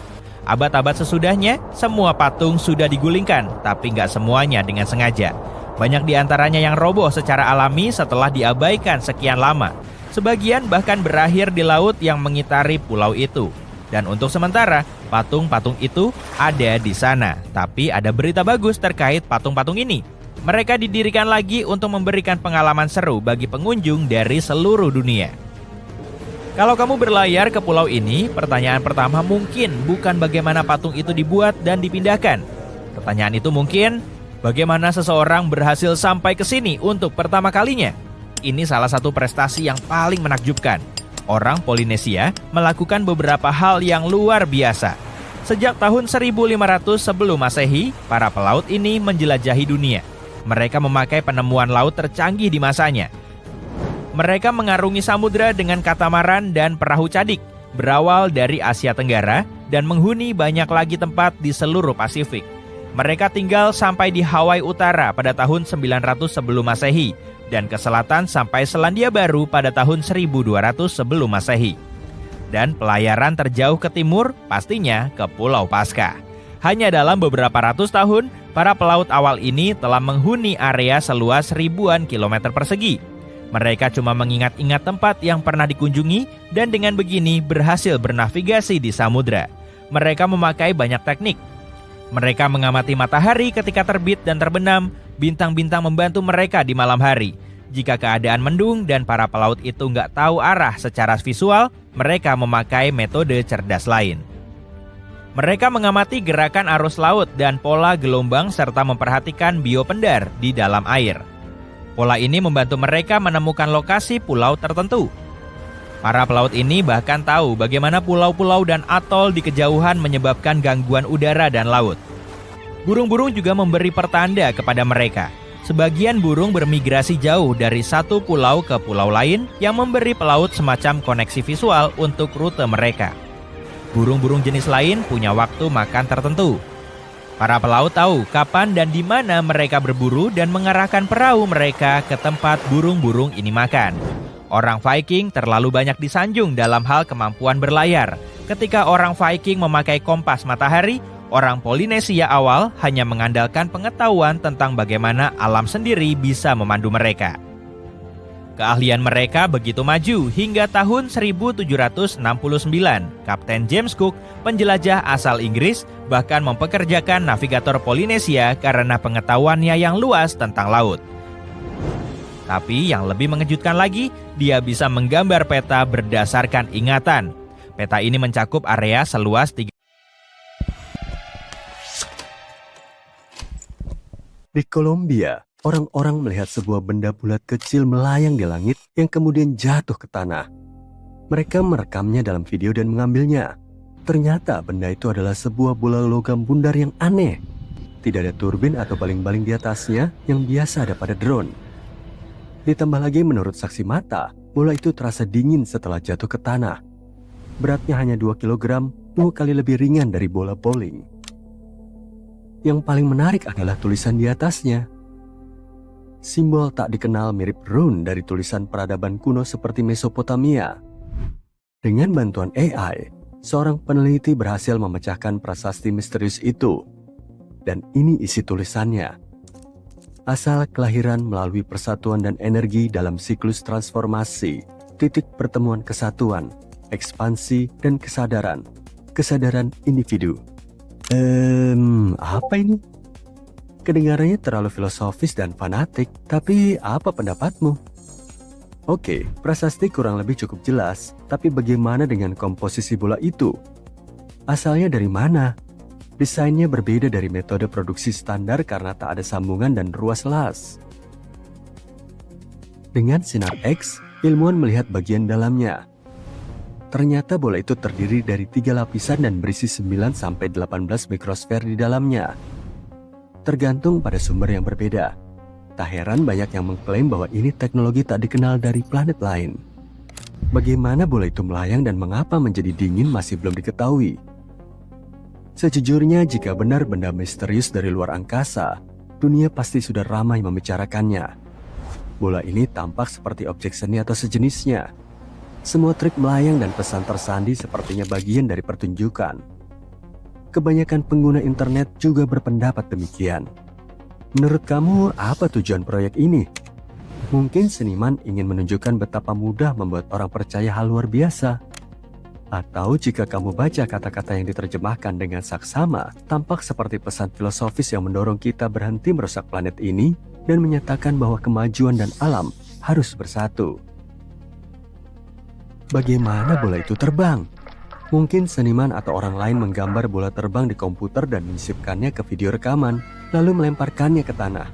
Abad-abad sesudahnya, semua patung sudah digulingkan, tapi nggak semuanya dengan sengaja. Banyak di antaranya yang roboh secara alami setelah diabaikan sekian lama. Sebagian bahkan berakhir di laut yang mengitari pulau itu. Dan untuk sementara, patung-patung itu ada di sana. Tapi ada berita bagus terkait patung-patung ini. Mereka didirikan lagi untuk memberikan pengalaman seru bagi pengunjung dari seluruh dunia. Kalau kamu berlayar ke pulau ini, pertanyaan pertama mungkin bukan bagaimana patung itu dibuat dan dipindahkan. Pertanyaan itu mungkin, bagaimana seseorang berhasil sampai ke sini untuk pertama kalinya? Ini salah satu prestasi yang paling menakjubkan. Orang Polinesia melakukan beberapa hal yang luar biasa. Sejak tahun 1500 sebelum Masehi, para pelaut ini menjelajahi dunia. Mereka memakai penemuan laut tercanggih di masanya. Mereka mengarungi samudra dengan katamaran dan perahu cadik, berawal dari Asia Tenggara dan menghuni banyak lagi tempat di seluruh Pasifik. Mereka tinggal sampai di Hawaii Utara pada tahun 900 sebelum Masehi dan ke selatan sampai Selandia Baru pada tahun 1200 sebelum Masehi. Dan pelayaran terjauh ke timur pastinya ke Pulau Paskah. Hanya dalam beberapa ratus tahun, para pelaut awal ini telah menghuni area seluas ribuan kilometer persegi. Mereka cuma mengingat-ingat tempat yang pernah dikunjungi dan dengan begini berhasil bernavigasi di samudra. Mereka memakai banyak teknik. Mereka mengamati matahari ketika terbit dan terbenam. Bintang-bintang membantu mereka di malam hari. Jika keadaan mendung dan para pelaut itu nggak tahu arah secara visual, mereka memakai metode cerdas lain. Mereka mengamati gerakan arus laut dan pola gelombang serta memperhatikan biopendar di dalam air. Pola ini membantu mereka menemukan lokasi pulau tertentu. Para pelaut ini bahkan tahu bagaimana pulau-pulau dan atol di kejauhan menyebabkan gangguan udara dan laut. Burung-burung juga memberi pertanda kepada mereka. Sebagian burung bermigrasi jauh dari satu pulau ke pulau lain yang memberi pelaut semacam koneksi visual untuk rute mereka. Burung-burung jenis lain punya waktu makan tertentu. Para pelaut tahu kapan dan di mana mereka berburu dan mengarahkan perahu mereka ke tempat burung-burung ini makan. Orang Viking terlalu banyak disanjung dalam hal kemampuan berlayar. Ketika orang Viking memakai kompas matahari, orang Polinesia awal hanya mengandalkan pengetahuan tentang bagaimana alam sendiri bisa memandu mereka. Keahlian mereka begitu maju hingga tahun 1769. Kapten James Cook, penjelajah asal Inggris, bahkan mempekerjakan navigator Polinesia karena pengetahuannya yang luas tentang laut. Tapi yang lebih mengejutkan lagi, dia bisa menggambar peta berdasarkan ingatan. Peta ini mencakup area seluas 3. Di Kolombia, orang-orang melihat sebuah benda bulat kecil melayang di langit yang kemudian jatuh ke tanah. Mereka merekamnya dalam video dan mengambilnya. Ternyata benda itu adalah sebuah bola logam bundar yang aneh. Tidak ada turbin atau baling-baling di atasnya yang biasa ada pada drone. Ditambah lagi menurut saksi mata, bola itu terasa dingin setelah jatuh ke tanah. Beratnya hanya 2 kg, 2 kali lebih ringan dari bola bowling. Yang paling menarik adalah tulisan di atasnya. Simbol tak dikenal mirip rune dari tulisan peradaban kuno seperti Mesopotamia. Dengan bantuan AI, seorang peneliti berhasil memecahkan prasasti misterius itu. Dan ini isi tulisannya. Asal kelahiran melalui persatuan dan energi dalam siklus transformasi, titik pertemuan kesatuan, ekspansi, dan kesadaran. Kesadaran individu. Apa ini? Kedengarannya terlalu filosofis dan fanatik, tapi apa pendapatmu? Oke, prasasti kurang lebih cukup jelas, tapi bagaimana dengan komposisi bola itu? Asalnya dari mana? Desainnya berbeda dari metode produksi standar karena tak ada sambungan dan ruas las. Dengan sinar X, ilmuwan melihat bagian dalamnya. Ternyata bola itu terdiri dari 3 lapisan dan berisi 9-18 mikrosfer di dalamnya. Tergantung pada sumber yang berbeda. Tak heran banyak yang mengklaim bahwa ini teknologi tak dikenal dari planet lain. Bagaimana bola itu melayang dan mengapa menjadi dingin masih belum diketahui. Sejujurnya jika benar benda misterius dari luar angkasa, dunia pasti sudah ramai membicarakannya. Bola ini tampak seperti objek seni atau sejenisnya. Semua trik melayang dan pesan tersandi sepertinya bagian dari pertunjukan. Kebanyakan pengguna internet juga berpendapat demikian. Menurut kamu, apa tujuan proyek ini? Mungkin seniman ingin menunjukkan betapa mudah membuat orang percaya hal luar biasa. Atau jika kamu baca kata-kata yang diterjemahkan dengan saksama, tampak seperti pesan filosofis yang mendorong kita berhenti merusak planet ini dan menyatakan bahwa kemajuan dan alam harus bersatu. Bagaimana bola itu terbang? Mungkin seniman atau orang lain menggambar bola terbang di komputer dan menyisipkannya ke video rekaman, lalu melemparkannya ke tanah.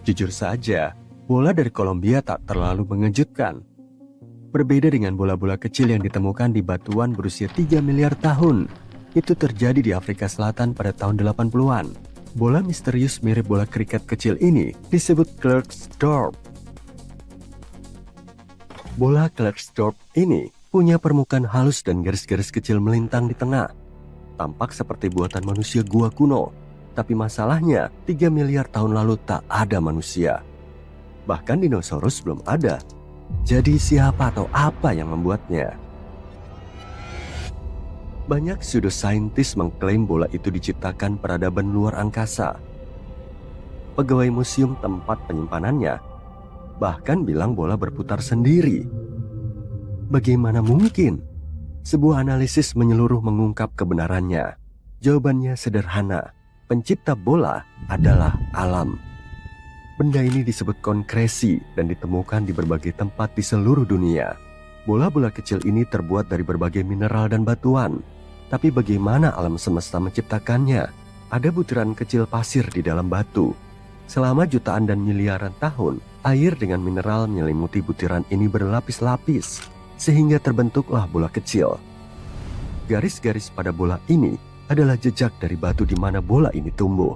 Jujur saja, bola dari Kolombia tak terlalu mengejutkan. Berbeda dengan bola-bola kecil yang ditemukan di batuan berusia 3 miliar tahun. Itu terjadi di Afrika Selatan pada tahun 80-an. Bola misterius mirip bola kriket kecil ini disebut Klerksdorp. Bola Klerksdorp ini punya permukaan halus dan garis-garis kecil melintang di tengah. Tampak seperti buatan manusia gua kuno. Tapi masalahnya, 3 miliar tahun lalu tak ada manusia. Bahkan dinosaurus belum ada. Jadi siapa atau apa yang membuatnya? Banyak pseudosaintis mengklaim bola itu diciptakan peradaban luar angkasa. Pegawai museum tempat penyimpanannya bahkan bilang bola berputar sendiri. Bagaimana mungkin? Sebuah analisis menyeluruh mengungkap kebenarannya. Jawabannya sederhana. Pencipta bola adalah alam. Benda ini disebut konkresi dan ditemukan di berbagai tempat di seluruh dunia. Bola-bola kecil ini terbuat dari berbagai mineral dan batuan. Tapi bagaimana alam semesta menciptakannya? Ada butiran kecil pasir di dalam batu. Selama jutaan dan miliaran tahun, air dengan mineral menyelimuti butiran ini berlapis-lapis. sehingga terbentuklah bola kecil. Garis-garis pada bola ini adalah jejak dari batu di mana bola ini tumbuh.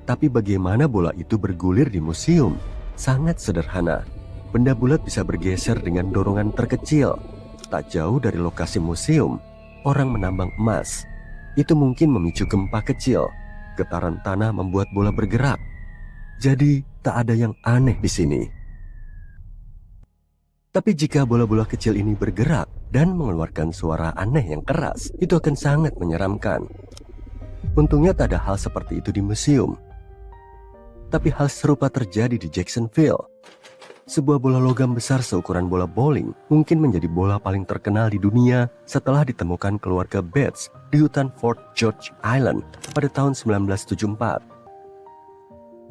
Tapi bagaimana bola itu bergulir di museum? Sangat sederhana. Benda bulat bisa bergeser dengan dorongan terkecil. Tak jauh dari lokasi museum, orang menambang emas. Itu mungkin memicu gempa kecil. Getaran tanah membuat bola bergerak. Jadi tak ada yang aneh di sini. Tapi jika bola-bola kecil ini bergerak dan mengeluarkan suara aneh yang keras, itu akan sangat menyeramkan. Untungnya tak ada hal seperti itu di museum. Tapi hal serupa terjadi di Jacksonville. Sebuah bola logam besar seukuran bola bowling mungkin menjadi bola paling terkenal di dunia setelah ditemukan keluarga Bates di hutan Fort George Island pada tahun 1974.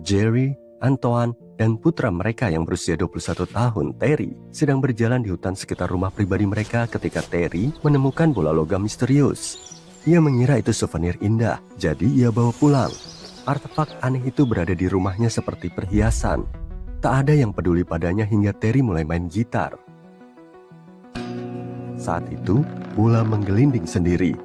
Jerry, Antoine, dan putra mereka yang berusia 21 tahun, Terry, sedang berjalan di hutan sekitar rumah pribadi mereka ketika Terry menemukan bola logam misterius. Ia mengira itu souvenir indah, jadi ia bawa pulang. Artefak aneh itu berada di rumahnya seperti perhiasan. Tak ada yang peduli padanya hingga Terry mulai main gitar. Saat itu, bola menggelinding sendiri.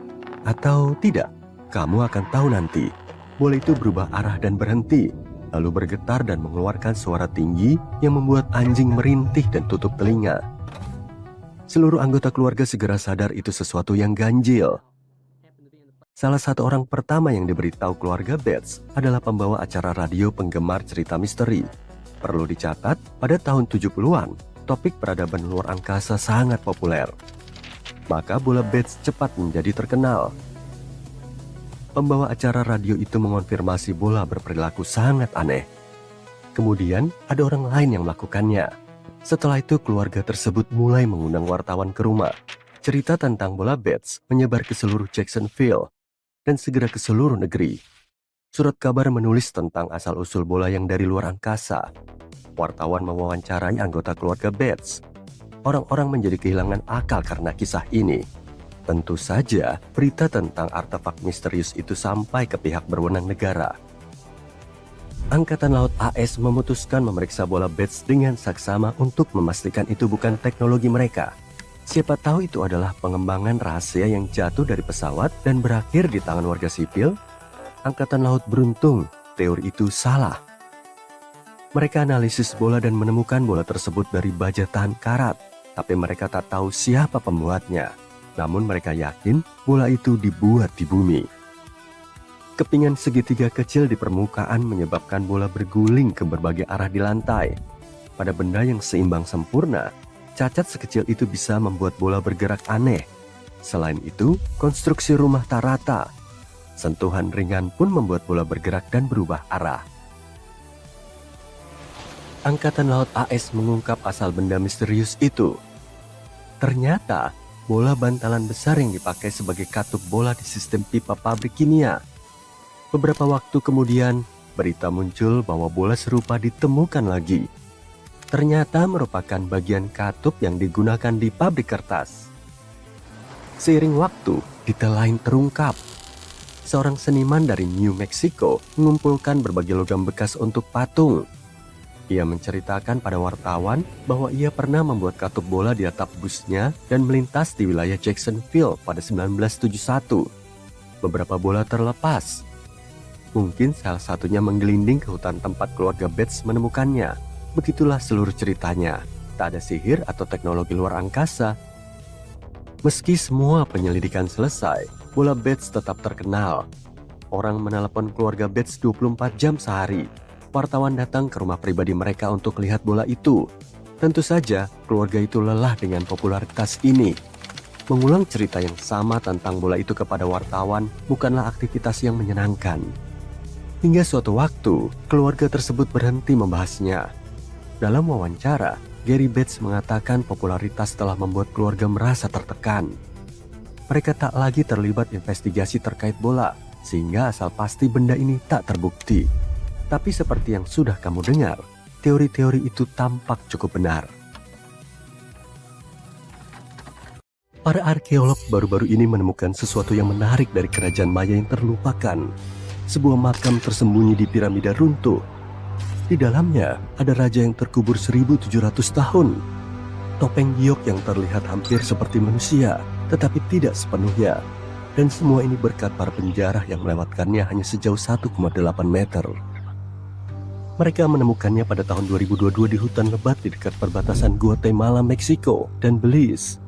Atau tidak, kamu akan tahu nanti. Bola itu berubah arah dan berhenti, lalu bergetar dan mengeluarkan suara tinggi yang membuat anjing merintih dan tutup telinga. Seluruh anggota keluarga segera sadar itu sesuatu yang ganjil. Salah satu orang pertama yang diberitahu keluarga Bates adalah pembawa acara radio penggemar cerita misteri. Perlu dicatat, pada tahun 70-an, topik peradaban luar angkasa sangat populer. Maka bola Bates cepat menjadi terkenal. Pembawa acara radio itu mengonfirmasi bola berperilaku sangat aneh. Kemudian ada orang lain yang melakukannya. Setelah itu keluarga tersebut mulai mengundang wartawan ke rumah. Cerita tentang bola Bates menyebar ke seluruh Jacksonville dan segera ke seluruh negeri. Surat kabar menulis tentang asal-usul bola yang dari luar angkasa. Wartawan mewawancarai anggota keluarga Bates. Orang-orang menjadi kehilangan akal karena kisah ini. Tentu saja, berita tentang artefak misterius itu sampai ke pihak berwenang negara. Angkatan Laut AS memutuskan memeriksa bola Bates dengan saksama untuk memastikan itu bukan teknologi mereka. Siapa tahu itu adalah pengembangan rahasia yang jatuh dari pesawat dan berakhir di tangan warga sipil. Angkatan Laut beruntung, teori itu salah. Mereka analisis bola dan menemukan bola tersebut dari baja tahan karat, tapi mereka tak tahu siapa pembuatnya. Namun mereka yakin bola itu dibuat di bumi. Kepingan segitiga kecil di permukaan menyebabkan bola berguling ke berbagai arah di lantai. Pada benda yang seimbang sempurna, cacat sekecil itu bisa membuat bola bergerak aneh. Selain itu, konstruksi rumah tak rata. Sentuhan ringan pun membuat bola bergerak dan berubah arah. Angkatan Laut AS mengungkap asal benda misterius itu. Ternyata, bola bantalan besar yang dipakai sebagai katup bola di sistem pipa pabrik kimia. Beberapa waktu kemudian, berita muncul bahwa bola serupa ditemukan lagi. Ternyata merupakan bagian katup yang digunakan di pabrik kertas. Seiring waktu, detail lain terungkap. Seorang seniman dari New Mexico mengumpulkan berbagai logam bekas untuk patung. Ia menceritakan pada wartawan bahwa ia pernah membuat katup bola di atap busnya dan melintas di wilayah Jacksonville pada 1971. Beberapa bola terlepas. Mungkin salah satunya menggelinding ke hutan tempat keluarga Bates menemukannya. Begitulah seluruh ceritanya. Tak ada sihir atau teknologi luar angkasa. Meski semua penyelidikan selesai, bola Bates tetap terkenal. Orang menelepon keluarga Bates 24 jam sehari. Wartawan datang ke rumah pribadi mereka untuk lihat bola itu. Tentu saja, keluarga itu lelah dengan popularitas ini. Mengulang cerita yang sama tentang bola itu kepada wartawan bukanlah aktivitas yang menyenangkan. Hingga suatu waktu, keluarga tersebut berhenti membahasnya. Dalam wawancara, Gary Bates mengatakan popularitas telah membuat keluarga merasa tertekan. Mereka tak lagi terlibat investigasi terkait bola, sehingga asal pasti benda ini tak terbukti. Tapi seperti yang sudah kamu dengar, teori-teori itu tampak cukup benar. Para arkeolog baru-baru ini menemukan sesuatu yang menarik dari kerajaan Maya yang terlupakan. Sebuah makam tersembunyi di piramida runtuh. Di dalamnya ada raja yang terkubur 1700 tahun. Topeng giok yang terlihat hampir seperti manusia, tetapi tidak sepenuhnya. Dan semua ini berkat para penjara yang melewatkannya hanya sejauh 1,8 meter. Mereka menemukannya pada tahun 2022 di hutan lebat di dekat perbatasan Guatemala, Meksiko, dan Belize.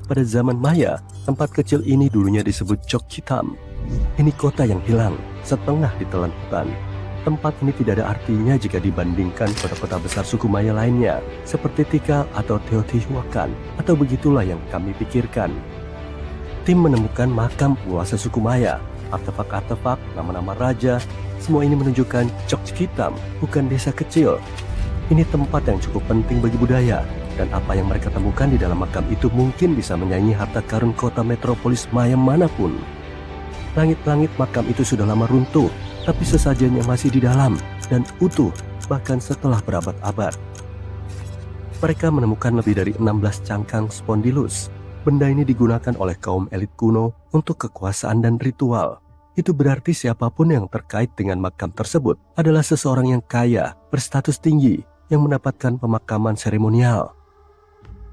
Pada zaman Maya, tempat kecil ini dulunya disebut Choqquetam. Ini kota yang hilang, setengah ditelan hutan. Tempat ini tidak ada artinya jika dibandingkan kota-kota besar suku Maya lainnya, seperti Tikal atau Teotihuacan, atau begitulah yang kami pikirkan. Tim menemukan makam penguasa suku Maya, artefak-artefak, nama-nama raja. Semua ini menunjukkan Choqquetam bukan desa kecil. Ini tempat yang cukup penting bagi budaya, dan apa yang mereka temukan di dalam makam itu mungkin bisa menyaingi harta karun kota metropolis Maya manapun. Langit-langit makam itu sudah lama runtuh, tapi sesajennya masih di dalam dan utuh bahkan setelah berabad-abad. Mereka menemukan lebih dari 16 cangkang spondylus. Benda ini digunakan oleh kaum elit kuno untuk kekuasaan dan ritual. Itu berarti siapapun yang terkait dengan makam tersebut adalah seseorang yang kaya, berstatus tinggi, yang mendapatkan pemakaman seremonial.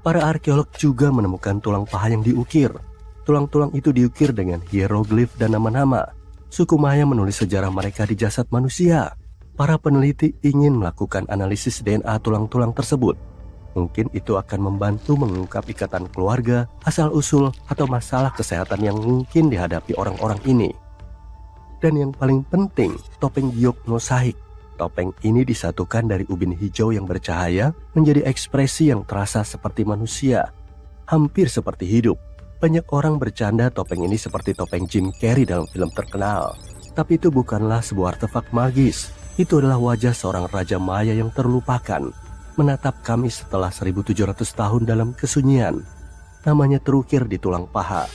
Para arkeolog juga menemukan tulang paha yang diukir. Tulang-tulang itu diukir dengan hieroglif dan nama-nama. Suku Maya menulis sejarah mereka di jasad manusia. Para peneliti ingin melakukan analisis DNA tulang-tulang tersebut. Mungkin itu akan membantu mengungkap ikatan keluarga, asal-usul, atau masalah kesehatan yang mungkin dihadapi orang-orang ini. Dan yang paling penting, topeng giok mosaik. Topeng ini disatukan dari ubin hijau yang bercahaya menjadi ekspresi yang terasa seperti manusia, hampir seperti hidup. Banyak orang bercanda topeng ini seperti topeng Jim Carrey dalam film terkenal. Tapi itu bukanlah sebuah artefak magis. Itu adalah wajah seorang raja Maya yang terlupakan, menatap kami setelah 1700 tahun dalam kesunyian. Namanya terukir di tulang paha,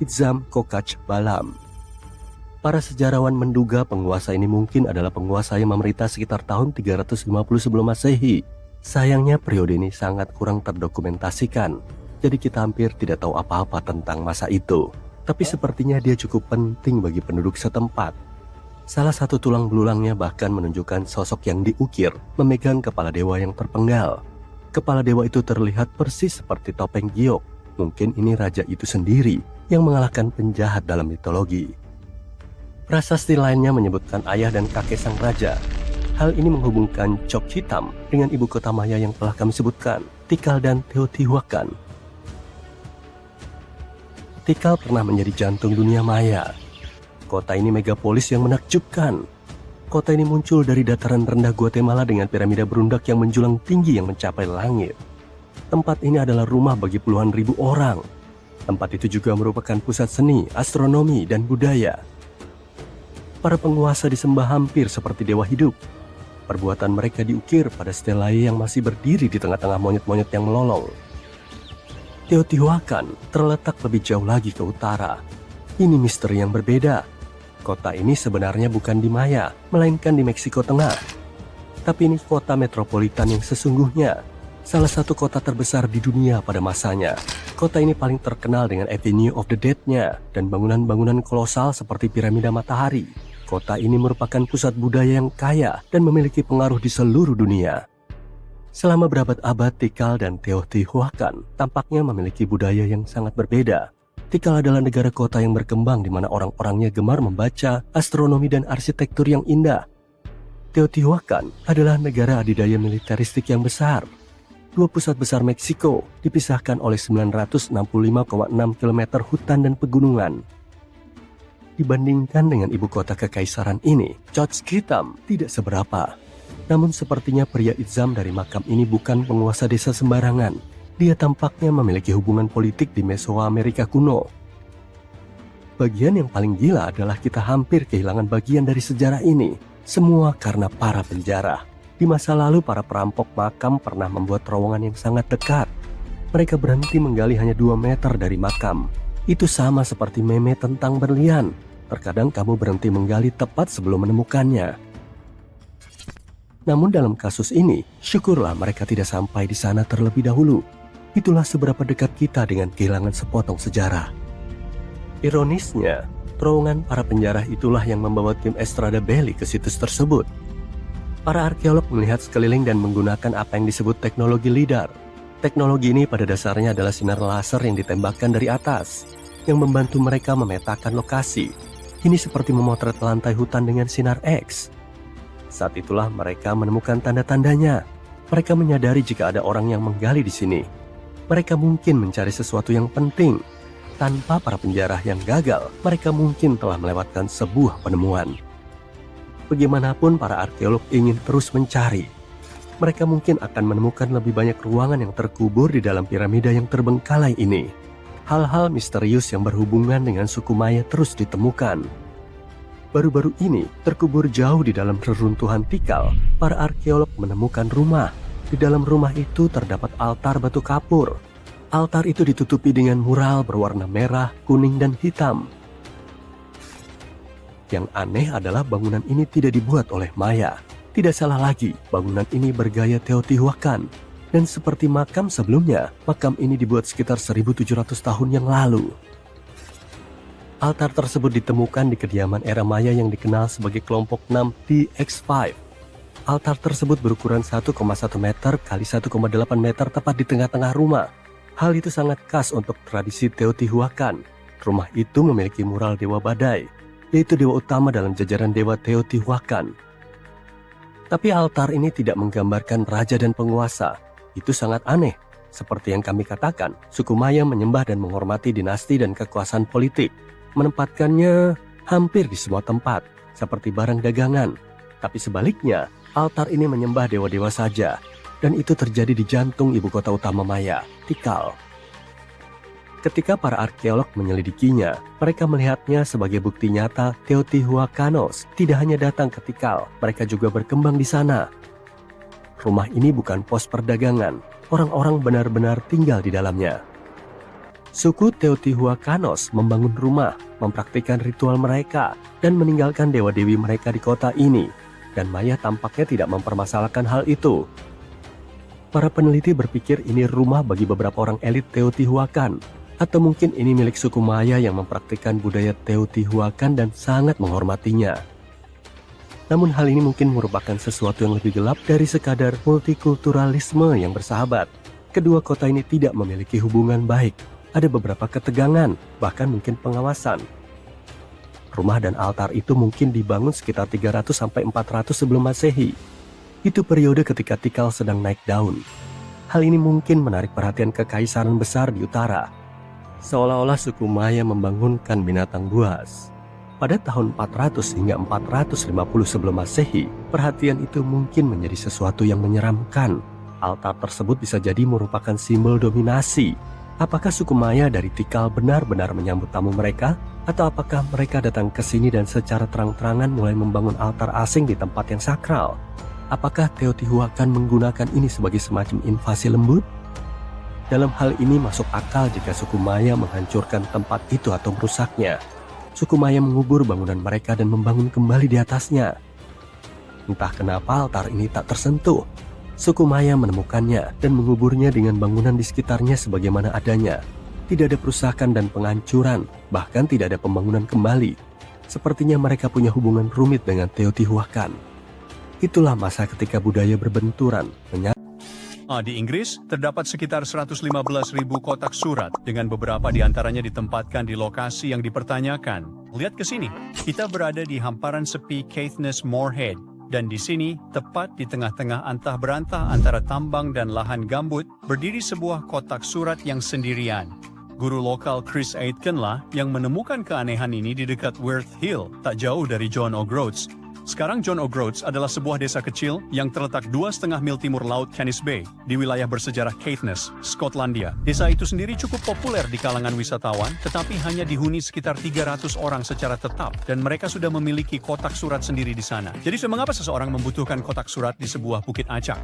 Itzam Kokach Balam. Para sejarawan menduga penguasa ini mungkin adalah penguasa yang memerintah sekitar tahun 350 sebelum Masehi. Sayangnya periode ini sangat kurang terdokumentasikan, jadi kita hampir tidak tahu apa-apa tentang masa itu. Tapi sepertinya dia cukup penting bagi penduduk setempat. Salah satu tulang belulangnya bahkan menunjukkan sosok yang diukir memegang kepala dewa yang terpenggal. Kepala dewa itu terlihat persis seperti topeng giok. Mungkin ini raja itu sendiri yang mengalahkan penjahat dalam mitologi. Prasasti lainnya menyebutkan ayah dan kakek sang raja. Hal ini menghubungkan Choqquetam dengan ibu kota Maya yang telah kami sebutkan, Tikal dan Teotihuacan. Tikal pernah menjadi jantung dunia Maya. Kota ini megapolis yang menakjubkan. Kota ini muncul dari dataran rendah Guatemala dengan piramida berundak yang menjulang tinggi yang mencapai langit. Tempat ini adalah rumah bagi puluhan ribu orang. Tempat itu juga merupakan pusat seni, astronomi, dan budaya. Para penguasa disembah hampir seperti dewa hidup. Perbuatan mereka diukir pada stelae yang masih berdiri di tengah-tengah monyet-monyet yang melolong. Teotihuacan terletak lebih jauh lagi ke utara. Ini misteri yang berbeda. Kota ini sebenarnya bukan di Maya, melainkan di Meksiko Tengah. Tapi ini kota metropolitan yang sesungguhnya. Salah satu kota terbesar di dunia pada masanya. Kota ini paling terkenal dengan Avenue of the Dead-nya dan bangunan-bangunan kolosal seperti piramida matahari. Kota ini merupakan pusat budaya yang kaya dan memiliki pengaruh di seluruh dunia. Selama berabad-abad, Tikal dan Teotihuacan tampaknya memiliki budaya yang sangat berbeda. Tikal adalah negara kota yang berkembang di mana orang-orangnya gemar membaca, astronomi, dan arsitektur yang indah. Teotihuacan adalah negara adidaya militeristik yang besar. Dua pusat besar Meksiko dipisahkan oleh 965,6 km hutan dan pegunungan. Dibandingkan dengan ibu kota kekaisaran ini, Choqquetam tidak seberapa. Namun sepertinya pria Itzam dari makam ini bukan penguasa desa sembarangan. Dia tampaknya memiliki hubungan politik di Mesoamerika kuno. Bagian yang paling gila adalah kita hampir kehilangan bagian dari sejarah ini. Semua karena para penjara. Di masa lalu para perampok makam pernah membuat terowongan yang sangat dekat. Mereka berhenti menggali hanya 2 meter dari makam. Itu sama seperti meme tentang berlian. Terkadang kamu berhenti menggali tepat sebelum menemukannya. Namun dalam kasus ini, syukurlah mereka tidak sampai di sana terlebih dahulu. Itulah seberapa dekat kita dengan kehilangan sepotong sejarah. Ironisnya, terowongan para penjara itulah yang membawa tim Estrada Belli ke situs tersebut. Para arkeolog melihat sekeliling dan menggunakan apa yang disebut teknologi LIDAR. Teknologi ini pada dasarnya adalah sinar laser yang ditembakkan dari atas, yang membantu mereka memetakan lokasi. Ini seperti memotret lantai hutan dengan sinar X. Saat itulah mereka menemukan tanda-tandanya. Mereka menyadari jika ada orang yang menggali di sini. Mereka mungkin mencari sesuatu yang penting. Tanpa para penjara yang gagal, mereka mungkin telah melewatkan sebuah penemuan. Bagaimanapun para arkeolog ingin terus mencari. Mereka mungkin akan menemukan lebih banyak ruangan yang terkubur di dalam piramida yang terbengkalai ini. Hal-hal misterius yang berhubungan dengan suku Maya terus ditemukan. Baru-baru ini, terkubur jauh di dalam reruntuhan Tikal, para arkeolog menemukan rumah. Di dalam rumah itu terdapat altar batu kapur. Altar itu ditutupi dengan mural berwarna merah, kuning, dan hitam. Yang aneh adalah bangunan ini tidak dibuat oleh Maya. Tidak salah lagi, bangunan ini bergaya Teotihuacan. Dan seperti makam sebelumnya, makam ini dibuat sekitar 1700 tahun yang lalu. Altar tersebut ditemukan di kediaman era Maya yang dikenal sebagai kelompok 6 TX5. Altar tersebut berukuran 1,1 meter kali 1,8 meter tepat di tengah-tengah rumah. Hal itu sangat khas untuk tradisi Teotihuacan. Rumah itu memiliki mural Dewa Badai, yaitu dewa utama dalam jajaran dewa Teotihuacan. Tapi altar ini tidak menggambarkan raja dan penguasa. Itu sangat aneh. Seperti yang kami katakan, suku Maya menyembah dan menghormati dinasti dan kekuasaan politik. Menempatkannya hampir di semua tempat, seperti barang dagangan. Tapi sebaliknya, altar ini menyembah dewa-dewa saja. Dan itu terjadi di jantung ibu kota utama Maya, Tikal. Ketika para arkeolog menyelidikinya, mereka melihatnya sebagai bukti nyata Teotihuacanos tidak hanya datang ke Tikal, mereka juga berkembang di sana. Rumah ini bukan pos perdagangan, orang-orang benar-benar tinggal di dalamnya. Suku Teotihuacanos membangun rumah, mempraktikkan ritual mereka, dan meninggalkan dewa-dewi mereka di kota ini. Dan Maya tampaknya tidak mempermasalahkan hal itu. Para peneliti berpikir ini rumah bagi beberapa orang elit Teotihuacan. Atau mungkin ini milik suku Maya yang mempraktikkan budaya Teotihuacan dan sangat menghormatinya. Namun hal ini mungkin merupakan sesuatu yang lebih gelap dari sekadar multikulturalisme yang bersahabat. Kedua kota ini tidak memiliki hubungan baik. Ada beberapa ketegangan, bahkan mungkin pengawasan. Rumah dan altar itu mungkin dibangun sekitar 300-400 sebelum Masehi. Itu periode ketika Tikal sedang naik daun. Hal ini mungkin menarik perhatian kekaisaran besar di utara. Seolah-olah suku Maya membangunkan binatang buas. Pada tahun 400 hingga 450 sebelum Masehi, perhatian itu mungkin menjadi sesuatu yang menyeramkan. Altar tersebut bisa jadi merupakan simbol dominasi. Apakah suku Maya dari Tikal benar-benar menyambut tamu mereka? Atau apakah mereka datang ke sini dan secara terang-terangan mulai membangun altar asing di tempat yang sakral? Apakah Teotihuacan menggunakan ini sebagai semacam invasi lembut? Dalam hal ini masuk akal jika suku Maya menghancurkan tempat itu atau merusaknya. Suku Maya mengubur bangunan mereka dan membangun kembali di atasnya. Entah kenapa altar ini tak tersentuh. Suku Maya menemukannya dan menguburnya dengan bangunan di sekitarnya sebagaimana adanya. Tidak ada perusakan dan penghancuran, bahkan tidak ada pembangunan kembali. Sepertinya mereka punya hubungan rumit dengan Teotihuacan. Itulah masa ketika budaya berbenturan. Di Inggris, terdapat sekitar 115.000 kotak surat dengan beberapa di antaranya ditempatkan di lokasi yang dipertanyakan. Lihat ke sini, kita berada di hamparan sepi Caithness Moorhead, dan di sini, tepat di tengah-tengah antah berantah antara tambang dan lahan gambut, berdiri sebuah kotak surat yang sendirian. Guru lokal Chris Aitken lah yang menemukan keanehan ini di dekat Worth Hill, tak jauh dari John O'Groats. Sekarang John O'Groats adalah sebuah desa kecil yang terletak 2,5 mil timur laut Canis Bay di wilayah bersejarah Caithness, Skotlandia. Desa itu sendiri cukup populer di kalangan wisatawan, tetapi hanya dihuni sekitar 300 orang secara tetap dan mereka sudah memiliki kotak surat sendiri di sana. Jadi mengapa seseorang membutuhkan kotak surat di sebuah bukit acak?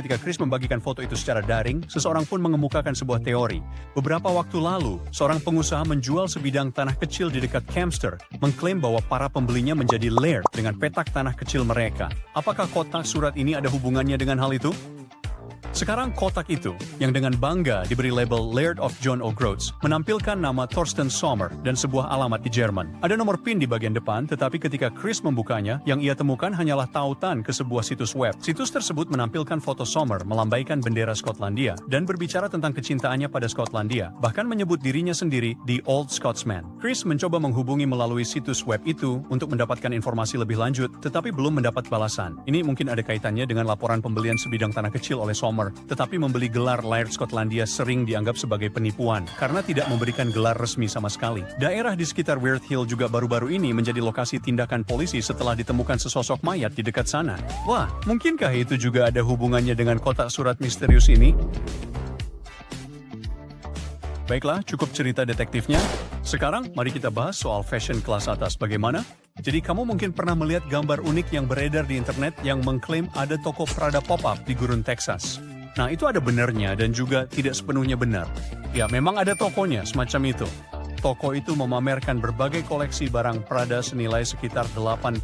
Ketika Chris membagikan foto itu secara daring, seseorang pun mengemukakan sebuah teori. Beberapa waktu lalu, seorang pengusaha menjual sebidang tanah kecil di dekat Campster, mengklaim bahwa para pembelinya menjadi laird dengan petak tanah kecil mereka. Apakah kotak surat ini ada hubungannya dengan hal itu? Sekarang kotak itu, yang dengan bangga diberi label Laird of John O'Groats, menampilkan nama Thorsten Sommer dan sebuah alamat di Jerman. Ada nomor PIN di bagian depan, tetapi ketika Chris membukanya, yang ia temukan hanyalah tautan ke sebuah situs web. Situs tersebut menampilkan foto Sommer melambaikan bendera Skotlandia dan berbicara tentang kecintaannya pada Skotlandia, bahkan menyebut dirinya sendiri The Old Scotsman. Chris mencoba menghubungi melalui situs web itu untuk mendapatkan informasi lebih lanjut, tetapi belum mendapat balasan. Ini mungkin ada kaitannya dengan laporan pembelian sebidang tanah kecil oleh Sommer, tetapi membeli gelar Laird Skotlandia sering dianggap sebagai penipuan karena tidak memberikan gelar resmi sama sekali. Daerah di sekitar Weird Hill juga baru-baru ini menjadi lokasi tindakan polisi setelah ditemukan sesosok mayat di dekat sana. Wah, mungkinkah itu juga ada hubungannya dengan kotak surat misterius ini? Baiklah, cukup cerita detektifnya. Sekarang, mari kita bahas soal fashion kelas atas. Bagaimana? Jadi kamu mungkin pernah melihat gambar unik yang beredar di internet yang mengklaim ada toko Prada pop-up di gurun Texas. Nah, itu ada benarnya dan juga tidak sepenuhnya benar. Ya, memang ada tokonya semacam itu. Toko itu memamerkan berbagai koleksi barang Prada senilai sekitar $80.000.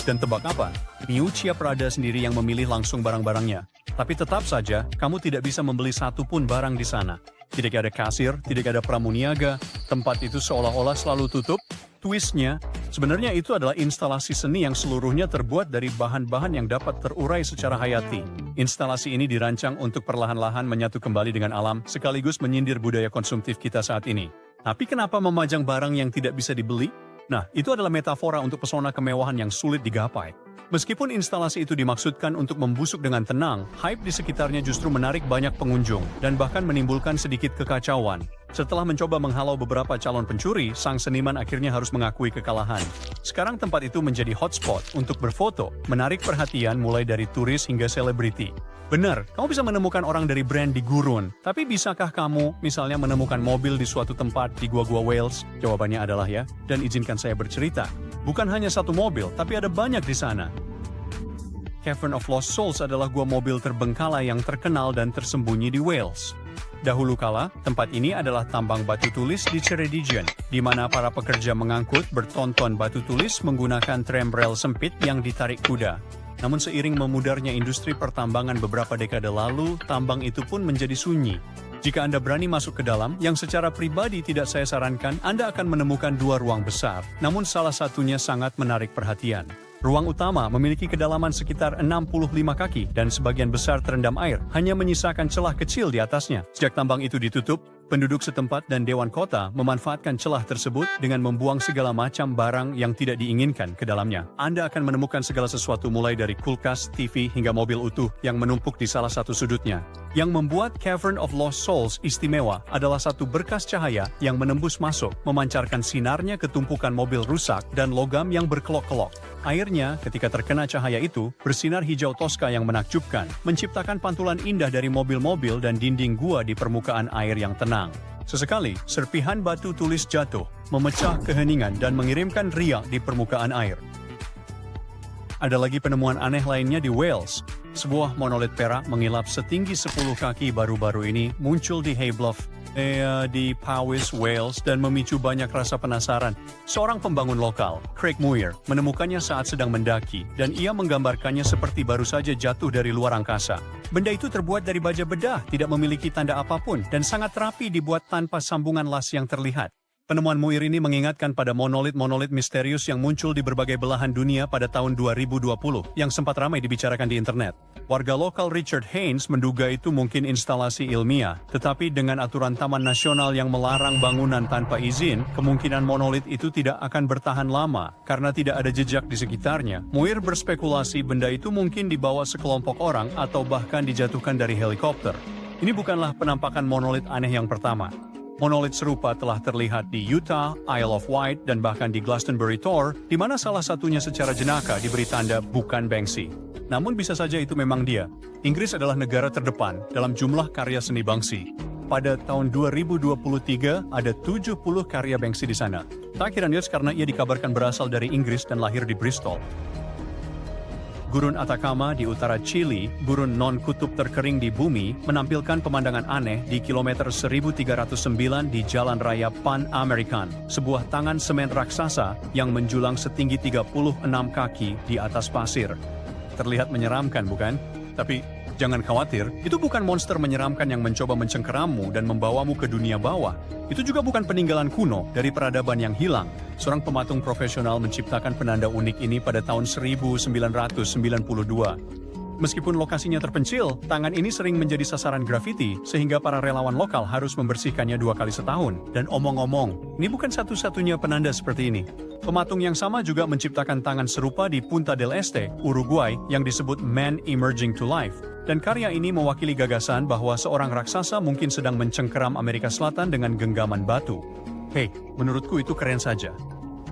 Dan tebak apa? Miuccia Prada sendiri yang memilih langsung barang-barangnya. Tapi tetap saja, kamu tidak bisa membeli satu pun barang di sana. Tidak ada kasir, tidak ada pramuniaga, tempat itu seolah-olah selalu tutup. Twistnya, sebenarnya itu adalah instalasi seni yang seluruhnya terbuat dari bahan-bahan yang dapat terurai secara hayati. Instalasi ini dirancang untuk perlahan-lahan menyatu kembali dengan alam, sekaligus menyindir budaya konsumtif kita saat ini. Tapi kenapa memajang barang yang tidak bisa dibeli? Nah, itu adalah metafora untuk pesona kemewahan yang sulit digapai. Meskipun instalasi itu dimaksudkan untuk membusuk dengan tenang, hype di sekitarnya justru menarik banyak pengunjung dan bahkan menimbulkan sedikit kekacauan. Setelah mencoba menghalau beberapa calon pencuri, sang seniman akhirnya harus mengakui kekalahan. Sekarang tempat itu menjadi hotspot untuk berfoto, menarik perhatian mulai dari turis hingga selebriti. Benar, kamu bisa menemukan orang dari brand di gurun, tapi bisakah kamu misalnya menemukan mobil di suatu tempat di gua-gua Wales? Jawabannya adalah ya, dan izinkan saya bercerita. Bukan hanya satu mobil, tapi ada banyak di sana. Cavern of Lost Souls adalah gua mobil terbengkalai yang terkenal dan tersembunyi di Wales. Dahulu kala, tempat ini adalah tambang batu tulis di Ceredigion, di mana para pekerja mengangkut bertonton batu tulis menggunakan tram rel sempit yang ditarik kuda. Namun seiring memudarnya industri pertambangan beberapa dekade lalu, tambang itu pun menjadi sunyi. Jika Anda berani masuk ke dalam, yang secara pribadi tidak saya sarankan, Anda akan menemukan dua ruang besar, namun salah satunya sangat menarik perhatian. Ruang utama memiliki kedalaman sekitar 65 kaki dan sebagian besar terendam air, hanya menyisakan celah kecil di atasnya. Sejak tambang itu ditutup, penduduk setempat dan dewan kota memanfaatkan celah tersebut dengan membuang segala macam barang yang tidak diinginkan ke dalamnya. Anda akan menemukan segala sesuatu mulai dari kulkas, TV, hingga mobil utuh yang menumpuk di salah satu sudutnya. Yang membuat Cavern of Lost Souls istimewa adalah satu berkas cahaya yang menembus masuk, memancarkan sinarnya ke tumpukan mobil rusak dan logam yang berkelok-kelok. Airnya, ketika terkena cahaya itu, bersinar hijau toska yang menakjubkan, menciptakan pantulan indah dari mobil-mobil dan dinding gua di permukaan air yang tenang. Sesekali, serpihan batu tulis jatuh, memecah keheningan dan mengirimkan riak di permukaan air. Ada lagi penemuan aneh lainnya di Wales. Sebuah monolit perak mengilap setinggi 10 kaki baru-baru ini muncul di Haybluff, di Powys, Wales, dan memicu banyak rasa penasaran. Seorang pembangun lokal, Craig Muir, menemukannya saat sedang mendaki, dan ia menggambarkannya seperti baru saja jatuh dari luar angkasa. Benda itu terbuat dari baja bedah, tidak memiliki tanda apapun, dan sangat rapi dibuat tanpa sambungan las yang terlihat. Penemuan Muir ini mengingatkan pada monolit-monolit misterius yang muncul di berbagai belahan dunia pada tahun 2020, yang sempat ramai dibicarakan di internet. Warga lokal Richard Haynes menduga itu mungkin instalasi ilmiah, tetapi dengan aturan Taman Nasional yang melarang bangunan tanpa izin, kemungkinan monolit itu tidak akan bertahan lama, karena tidak ada jejak di sekitarnya. Muir berspekulasi benda itu mungkin dibawa sekelompok orang atau bahkan dijatuhkan dari helikopter. Ini bukanlah penampakan monolit aneh yang pertama. Monolit serupa telah terlihat di Utah, Isle of Wight, dan bahkan di Glastonbury Tor, di mana salah satunya secara jenaka diberi tanda bukan Banksy. Namun bisa saja itu memang dia. Inggris adalah negara terdepan dalam jumlah karya seni Banksy. Pada tahun 2023, ada 70 karya Banksy di sana. Tak kira karena ia dikabarkan berasal dari Inggris dan lahir di Bristol. Gurun Atacama di utara Chili, gurun non-kutub terkering di bumi, menampilkan pemandangan aneh di kilometer 1309 di Jalan Raya Pan American, sebuah tangan semen raksasa yang menjulang setinggi 36 kaki di atas pasir. Terlihat menyeramkan, bukan? Tapi Jangan khawatir, itu bukan monster menyeramkan yang mencoba mencengkerammu dan membawamu ke dunia bawah. Itu juga bukan peninggalan kuno dari peradaban yang hilang. Seorang pematung profesional menciptakan penanda unik ini pada tahun 1992. Meskipun lokasinya terpencil, tangan ini sering menjadi sasaran grafiti sehingga para relawan lokal harus membersihkannya 2 kali setahun. Dan omong-omong, ini bukan satu-satunya penanda seperti ini. Pematung yang sama juga menciptakan tangan serupa di Punta del Este, Uruguay, yang disebut Man Emerging to Life. Dan karya ini mewakili gagasan bahwa seorang raksasa mungkin sedang mencengkeram Amerika Selatan dengan genggaman batu. Hei, menurutku itu keren saja.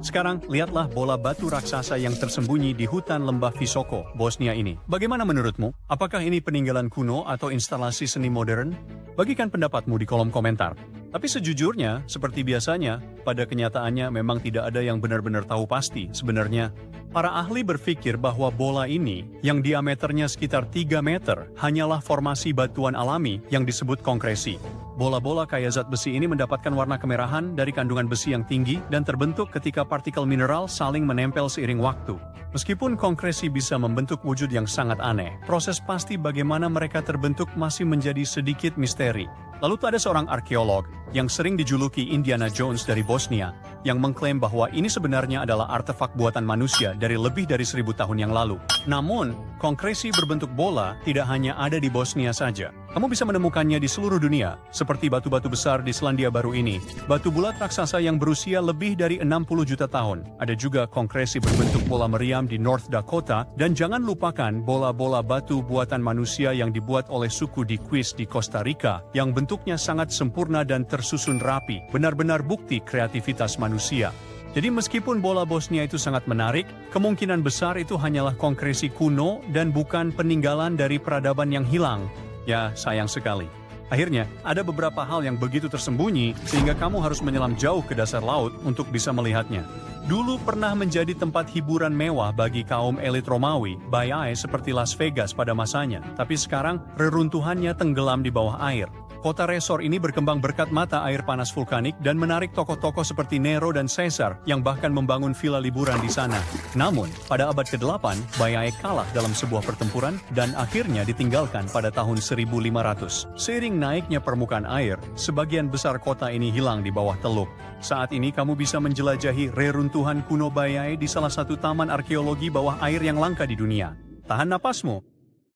Sekarang, lihatlah bola batu raksasa yang tersembunyi di hutan lembah Visoko, Bosnia ini. Bagaimana menurutmu? Apakah ini peninggalan kuno atau instalasi seni modern? Bagikan pendapatmu di kolom komentar. Tapi sejujurnya, seperti biasanya, pada kenyataannya memang tidak ada yang benar-benar tahu pasti sebenarnya. Para ahli berpikir bahwa bola ini, yang diameternya sekitar 3 meter, hanyalah formasi batuan alami yang disebut konkresi. Bola-bola kaya zat besi ini mendapatkan warna kemerahan dari kandungan besi yang tinggi dan terbentuk ketika partikel mineral saling menempel seiring waktu. Meskipun konkresi bisa membentuk wujud yang sangat aneh, proses pasti bagaimana mereka terbentuk masih menjadi sedikit misteri. Lalu ada seorang arkeolog yang sering dijuluki Indiana Jones dari Bosnia, yang mengklaim bahwa ini sebenarnya adalah artefak buatan manusia dari lebih dari 1000 tahun yang lalu. Namun, konkresi berbentuk bola tidak hanya ada di Bosnia saja. Kamu bisa menemukannya di seluruh dunia, seperti batu-batu besar di Selandia Baru ini, batu bulat raksasa yang berusia lebih dari 60 juta tahun. Ada juga konkresi berbentuk bola meriam di North Dakota, dan jangan lupakan bola-bola batu buatan manusia yang dibuat oleh suku Diquis di Costa Rica, yang bentuknya sangat sempurna dan tersusun rapi, benar-benar bukti kreativitas manusia. Jadi meskipun bola Bosnia itu sangat menarik, kemungkinan besar itu hanyalah konkresi kuno dan bukan peninggalan dari peradaban yang hilang. Ya, sayang sekali. Akhirnya, ada beberapa hal yang begitu tersembunyi sehingga kamu harus menyelam jauh ke dasar laut untuk bisa melihatnya. Dulu pernah menjadi tempat hiburan mewah bagi kaum elit Romawi, Baiae seperti Las Vegas pada masanya, tapi sekarang reruntuhannya tenggelam di bawah air. Kota resor ini berkembang berkat mata air panas vulkanik dan menarik tokoh-tokoh seperti Nero dan Caesar yang bahkan membangun villa liburan di sana. Namun, pada abad ke-8, Baiae kalah dalam sebuah pertempuran dan akhirnya ditinggalkan pada tahun 1500. Seiring naiknya permukaan air, sebagian besar kota ini hilang di bawah teluk. Saat ini kamu bisa menjelajahi reruntuhan kuno Baiae di salah satu taman arkeologi bawah air yang langka di dunia. Tahan napasmu,